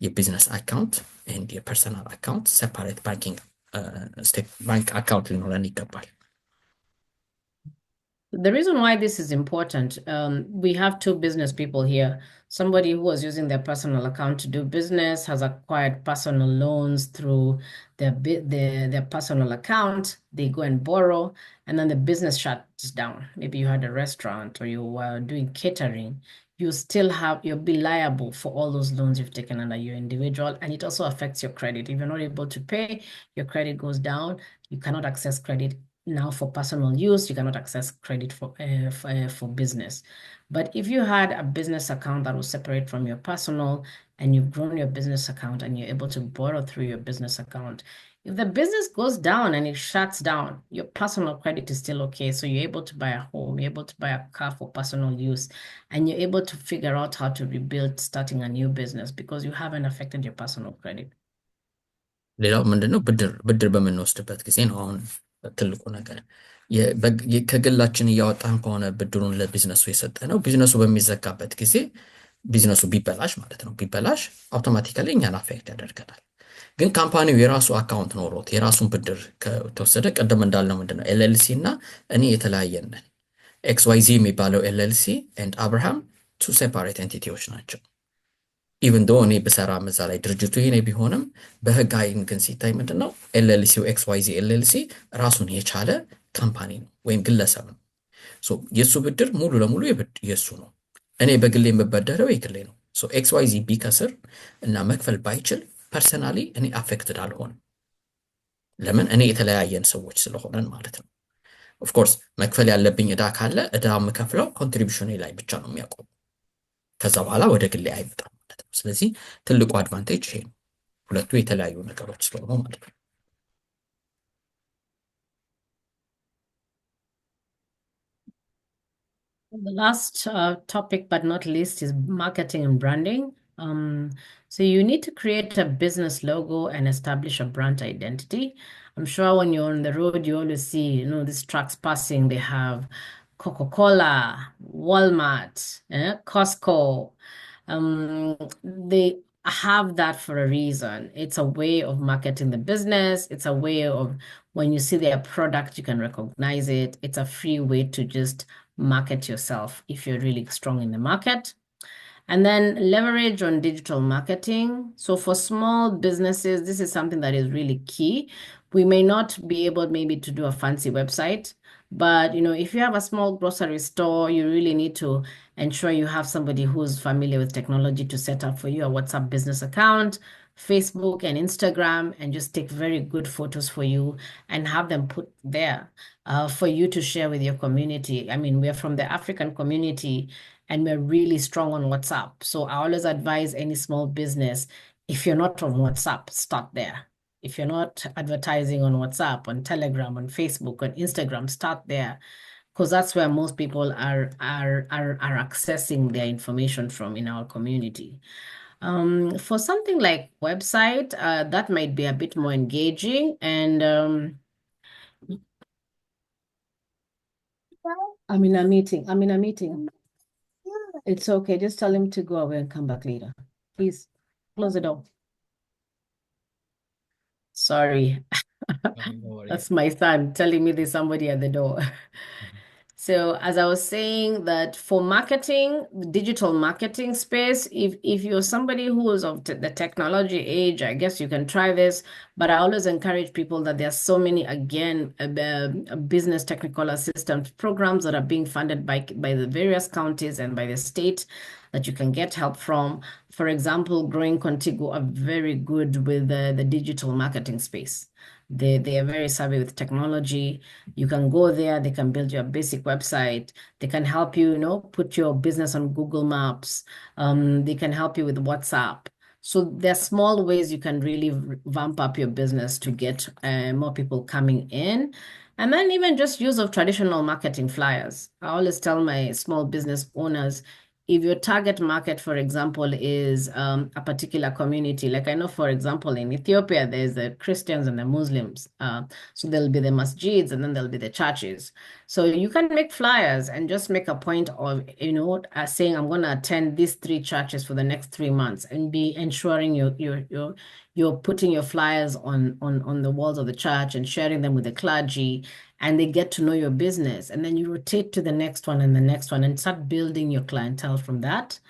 [SPEAKER 1] የቢዝነስ አካውንት and የፐርሰናል አካውንት ሴፓሬት ባንክ አካውንት ሊኖረን ይገባል።
[SPEAKER 2] The reason why this is important, we have two business people here. Somebody who was using their personal account to do business, has acquired personal loans through their personal account. They go and borrow, and then the business shuts down. Maybe you had a restaurant or you were doing catering. You'll be liable for all those loans you've taken under your individual, and it also affects your credit. If you're not able to pay, your credit goes down. You cannot access credit now for personal use. You cannot access credit for business. But if you had a business account that was separate from your personal, and you've grown your business account and you're able to borrow through your business account, if the business goes down and it shuts down, your personal credit is still okay. So you're able to buy a home, you're able to buy a car for personal use, and you're able to figure out how to rebuild starting a new business because you haven't affected your personal credit.
[SPEAKER 1] ሌላው ምንድነው ብድር በምንወስድበት ጊዜ ነው አሁን ትልቁ ነገር። ከግላችን እያወጣን ከሆነ ብድሩን ለቢዝነሱ የሰጠነው ቢዝነሱ በሚዘጋበት ጊዜ ቢዝነሱ ቢበላሽ ማለት ነው፣ ቢበላሽ አውቶማቲካሊ እኛን አፌክት ያደርገናል። ግን ካምፓኒው የራሱ አካውንት ኖሮት የራሱን ብድር ከተወሰደ ቅድም እንዳልነው ምንድነው ኤልኤልሲ እና እኔ የተለያየን ነን። ኤክስ ዋይ ዚ የሚባለው ኤልኤልሲ ኤንድ አብርሃም ቱ ሴፓሬት ኤንቲቲዎች ናቸው። ኢቨን ዶ እኔ ብሰራም እዛ ላይ ድርጅቱ ይሄ ቢሆንም በህግ አይን ግን ሲታይ ምንድነው ኤልኤልሲው ኤክስ ዋይ ዚ ኤልኤልሲ ራሱን የቻለ ካምፓኒ ነው ወይም ግለሰብ ነው። የእሱ ብድር ሙሉ ለሙሉ የእሱ ነው። እኔ በግሌ የምበደረው የግሌ ነው። ኤክስ ዋይ ዚ ቢከስር እና መክፈል ባይችል ፐርሰናሊ እኔ አፌክትድ አልሆንም። ለምን? እኔ የተለያየን ሰዎች ስለሆነን ማለት ነው። ኦፍኮርስ መክፈል ያለብኝ ዕዳ ካለ ዕዳ የምከፍለው ኮንትሪቢሽኔ ላይ ብቻ ነው የሚያቆም። ከዛ በኋላ ወደ ግሌ አይመጣም ማለት ነው። ስለዚህ ትልቁ አድቫንቴጅ ይሄ ነው። ሁለቱ የተለያዩ ነገሮች ስለሆኑ ማለት ነው።
[SPEAKER 2] The last topic, but not least, is marketing and branding. So you need to create a business logo and establish a brand identity. I'm sure when you're on the road, you always see, these trucks passing. They have Coca-Cola, Walmart, Costco. They have that for a reason. It's a way of marketing the business. It's a way of when you see their product, you can recognize it. It's a free way to just market yourself if you're really strong in the market. And then leverage on digital marketing. So for small businesses, this is something that is really key. We may not be able maybe to do a fancy website, but if you have a small grocery store, you really need to ensure you have somebody who's familiar with technology to set up for you a WhatsApp business account, Facebook and Instagram, and just take very good photos for you and have them put there for you to share with your community. I mean, we're from the African community and we're really strong on WhatsApp. So I always advise any small business, if you're not on WhatsApp, start there. If you're not advertising on WhatsApp, on Telegram, on Facebook, on Instagram, start there. Because that's where most people are accessing their information from in our community. For something like website, that might be a bit more engaging. And I'm in a meeting. It's okay. Just tell him to go away and come back later. Please close the door. Sorry. That's my son telling me there's somebody at the door. So as I was saying, that for marketing, the digital marketing space, if you're somebody who is of the technology age, I guess you can try this. But I always encourage people that there are so many, again, business technical assistance programs that are being funded by the various counties and by the state that you can get help from. For example, Growing Contigo are very good with the digital marketing space. They are very savvy with technology. You can go there, they can build you a basic website. They can help you, put your business on Google Maps. They can help you with WhatsApp. So there's small ways you can really vamp up your business to get more people coming in. And then even just use of traditional marketing flyers. I always tell my small business owners, if your target market, for example, is a particular community, like I know, for example, in Ethiopia, there's the Christians and the Muslims. So there'll be the masjids and then there'll be the churches. So you can make flyers and just make a point of, saying, I'm going to attend these 3 churches for the next 3 months, and be ensuring you're putting your flyers on the walls of the church and sharing them with the clergy, and they get to know your business. And then you rotate to the next one and the next one and start building your clientele from that.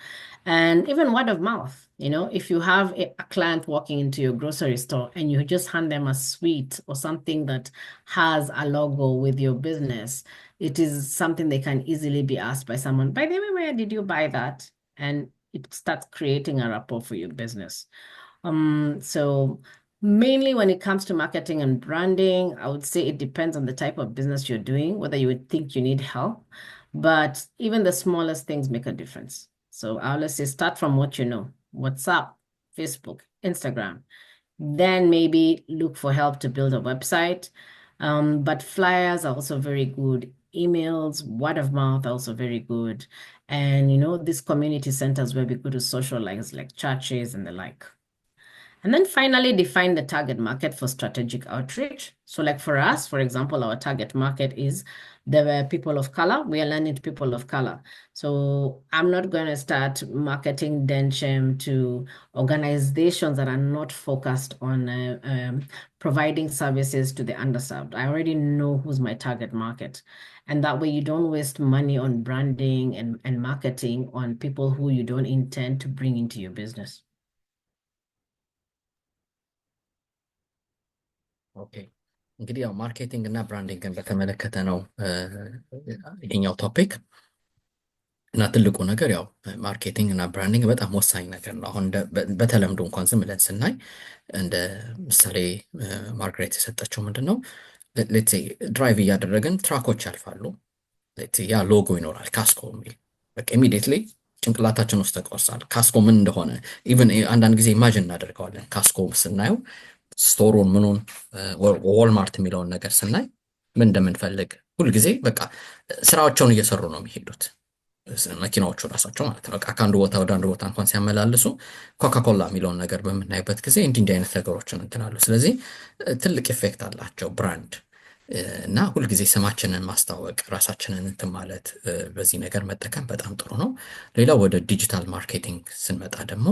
[SPEAKER 2] And even word of mouth, if you have a client walking into your grocery store and you just hand them a sweet or something that has a logo with your business, it is something they can easily be asked by someone, by the way, where did you buy that? And it starts creating a rapport for your business. So mainly when it comes to marketing and branding, I would say it depends on the type of business you're doing, whether you would think you need help, but even the smallest things make a difference. So I always say start from what you know: WhatsApp, Facebook, Instagram. Then maybe look for help to build a website. But flyers are also very good. Emails, word of mouth are also very good. And these community centers where we go to socialize, like churches and the like. And then finally, define the target market for strategic outreach. So, like for us, for example, our target market is the people of color. We are learning to people of color. So, I'm not going to start marketing Denchem to organizations that are not focused on providing services to the underserved. I already know who's my target market. And that way, you don't waste money on branding and marketing on people who you don't intend to bring into your business.
[SPEAKER 1] ኦኬ እንግዲህ ያው ማርኬቲንግ እና ብራንዲንግን በተመለከተ ነው ይሄኛው ቶፒክ እና ትልቁ ነገር ያው ማርኬቲንግ እና ብራንዲንግ በጣም ወሳኝ ነገር ነው። አሁን በተለምዶ እንኳን ዝም ብለን ስናይ እንደ ምሳሌ ማርግሬት የሰጠችው ምንድን ነው ሌትስ ሴይ ድራይቭ እያደረግን ትራኮች ያልፋሉ። ያ ሎጎ ይኖራል ካስኮ የሚል በቃ ኢሚዲየትሊ ጭንቅላታችን ውስጥ ተቆርሳል ካስኮ ምን እንደሆነ። ኢቨን አንዳንድ ጊዜ ኢማጅን እናደርገዋለን ካስኮ ስናየው ስቶሩን ምኑን ዋልማርት የሚለውን ነገር ስናይ ምን እንደምንፈልግ ሁልጊዜ በቃ ስራቸውን እየሰሩ ነው የሚሄዱት መኪናዎቹ ራሳቸው ማለት ነው። በቃ ከአንዱ ቦታ ወደ አንዱ ቦታ እንኳን ሲያመላልሱ ኮካኮላ የሚለውን ነገር በምናይበት ጊዜ እንዲህ አይነት ነገሮችን እንትን አሉ። ስለዚህ ትልቅ ኢፌክት አላቸው ብራንድ እና ሁልጊዜ ስማችንን ማስታወቅ ራሳችንን እንትን ማለት በዚህ ነገር መጠቀም በጣም ጥሩ ነው። ሌላው ወደ ዲጂታል ማርኬቲንግ ስንመጣ ደግሞ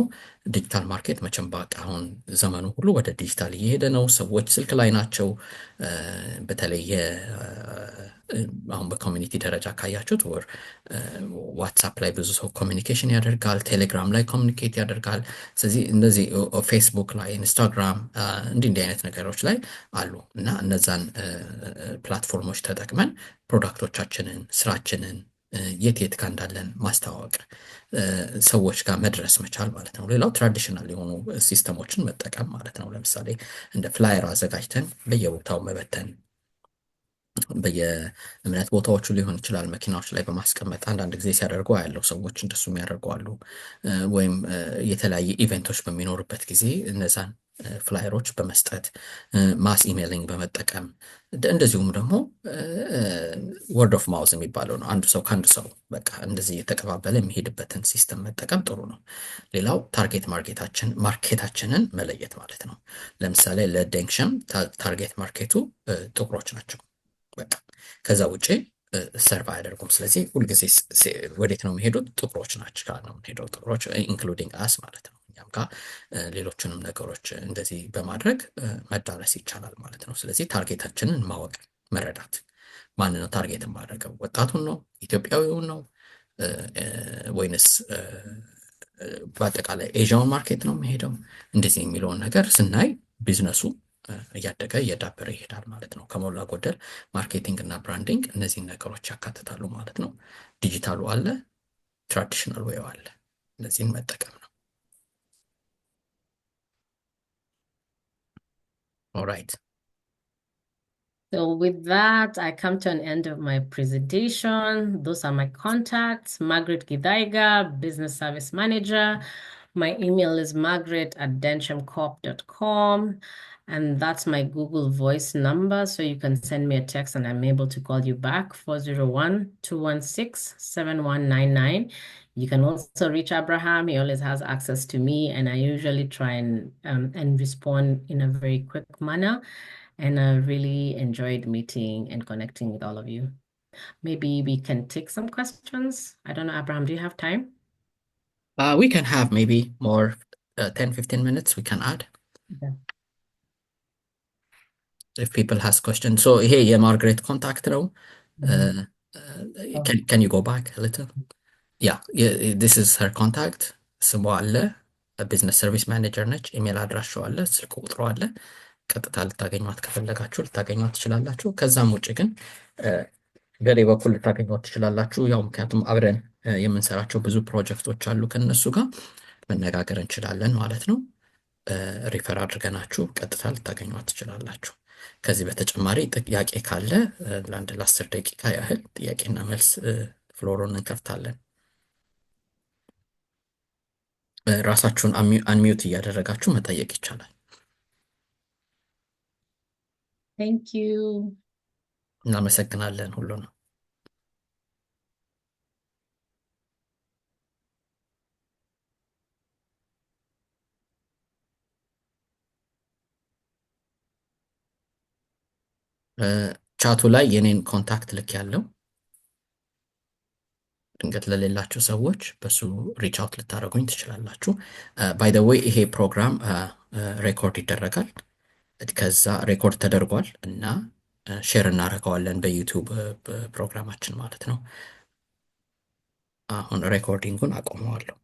[SPEAKER 1] ዲጂታል ማርኬት መቼም በቃ አሁን ዘመኑ ሁሉ ወደ ዲጂታል እየሄደ ነው። ሰዎች ስልክ ላይ ናቸው። በተለይ አሁን በኮሚኒቲ ደረጃ ካያችሁት ወር ዋትሳፕ ላይ ብዙ ሰው ኮሚኒኬሽን ያደርጋል፣ ቴሌግራም ላይ ኮሚኒኬት ያደርጋል። ስለዚህ እነዚህ ፌስቡክ ላይ ኢንስታግራም እንዲህ አይነት ነገሮች ላይ አሉ እና እነዛን ፕላትፎርሞች ተጠቅመን ፕሮዳክቶቻችንን ስራችንን የት ጋር እንዳለን ማስተዋወቅ ሰዎች ጋር መድረስ መቻል ማለት ነው። ሌላው ትራዲሽናል የሆኑ ሲስተሞችን መጠቀም ማለት ነው። ለምሳሌ እንደ ፍላየር አዘጋጅተን በየቦታው መበተን በየእምነት ቦታዎቹ ሊሆን ይችላል መኪናዎች ላይ በማስቀመጥ አንዳንድ ጊዜ ሲያደርጉ ያለው ሰዎች እንደሱ የሚያደርጉ አሉ። ወይም የተለያየ ኢቨንቶች በሚኖርበት ጊዜ እነዛን ፍላየሮች በመስጠት ማስ ኢሜይሊንግ በመጠቀም እንደዚሁም ደግሞ ወርድ ኦፍ ማውዝ የሚባለው ነው። አንዱ ሰው ከአንዱ ሰው በቃ እንደዚህ የተቀባበለ የሚሄድበትን ሲስተም መጠቀም ጥሩ ነው። ሌላው ታርጌት ማርኬታችንን መለየት ማለት ነው። ለምሳሌ ለደንክሸም ታርጌት ማርኬቱ ጥቁሮች ናቸው። በቃ ከዛ ውጪ ሰርቭ አያደርጉም። ስለዚህ ሁልጊዜ ወዴት ነው የሚሄዱት? ጥቁሮች ናቸው ጋር ነው የሚሄደው። ጥቁሮች ኢንክሉዲንግ አስ ማለት ነው። እኛም ጋር ሌሎችንም ነገሮች እንደዚህ በማድረግ መዳረስ ይቻላል ማለት ነው። ስለዚህ ታርጌታችንን ማወቅ መረዳት። ማን ነው ታርጌት የማደርገው? ወጣቱን ነው? ኢትዮጵያዊውን ነው? ወይንስ በአጠቃላይ ኤዥያውን ማርኬት ነው የሚሄደው? እንደዚህ የሚለውን ነገር ስናይ ቢዝነሱ እያደገ እየዳበረ ይሄዳል ማለት ነው። ከሞላ ጎደል ማርኬቲንግ እና ብራንዲንግ እነዚህን ነገሮች ያካትታሉ ማለት ነው። ዲጂታሉ አለ፣ ትራዲሽናል ዌው አለ። እነዚህን መጠቀም ነው። ኦልራይት።
[SPEAKER 2] So with that, I come to an end of my presentation. Those are my contacts. Margaret Gidaiga, Business Service Manager. My email is margaret@denchemcorp.com. And that's my Google Voice number. So you can send me a text and I'm able to call you back, 401-216-7199. You can also reach Abraham. He always has access to me, and I usually try and respond in a very quick manner. And I really enjoyed meeting and connecting with all of you. Maybe we can take some questions. I don't know, Abraham, do you have time?
[SPEAKER 1] We can have maybe more 10-15 minutes we can add.
[SPEAKER 2] Okay.
[SPEAKER 1] If people has questions. So here, Margaret contact now. Can you go back a little? Yeah, this is her contact. ስሟ አለ፣ ቢዝነስ ሰርቪስ ማኔጀር ነች። ኢሜል አድራሻው አለ፣ ስልክ ቁጥሩ አለ። ቀጥታ ልታገኟት ከፈለጋችሁ ልታገኟት ትችላላችሁ። ከዛም ውጭ ግን በሌ በኩል ልታገኟት ትችላላችሁ። ያው ምክንያቱም አብረን የምንሰራቸው ብዙ ፕሮጀክቶች አሉ ከነሱ ጋር መነጋገር እንችላለን ማለት ነው። ሪፈር አድርገናችሁ ቀጥታ ልታገኟት ትችላላችሁ። ከዚህ በተጨማሪ ጥያቄ ካለ ለአንድ ለ10 ደቂቃ ያህል ጥያቄና መልስ ፍሎሩን እንከፍታለን። ራሳችሁን አንሚዩት እያደረጋችሁ መጠየቅ ይቻላል።
[SPEAKER 2] Thank you.
[SPEAKER 1] እናመሰግናለን ሁሉ ነው። ቻቱ ላይ የኔን ኮንታክት ልክ ያለው ድንገት ለሌላችሁ ሰዎች በሱ ሪች አውት ልታደርጉኝ ትችላላችሁ። ባይ ዘ ዌይ ይሄ ፕሮግራም ሬኮርድ ይደረጋል። ከዛ ሬኮርድ ተደርጓል እና ሼር እናደርገዋለን በዩቲዩብ ፕሮግራማችን ማለት ነው። አሁን ሬኮርዲንጉን አቆመዋለሁ።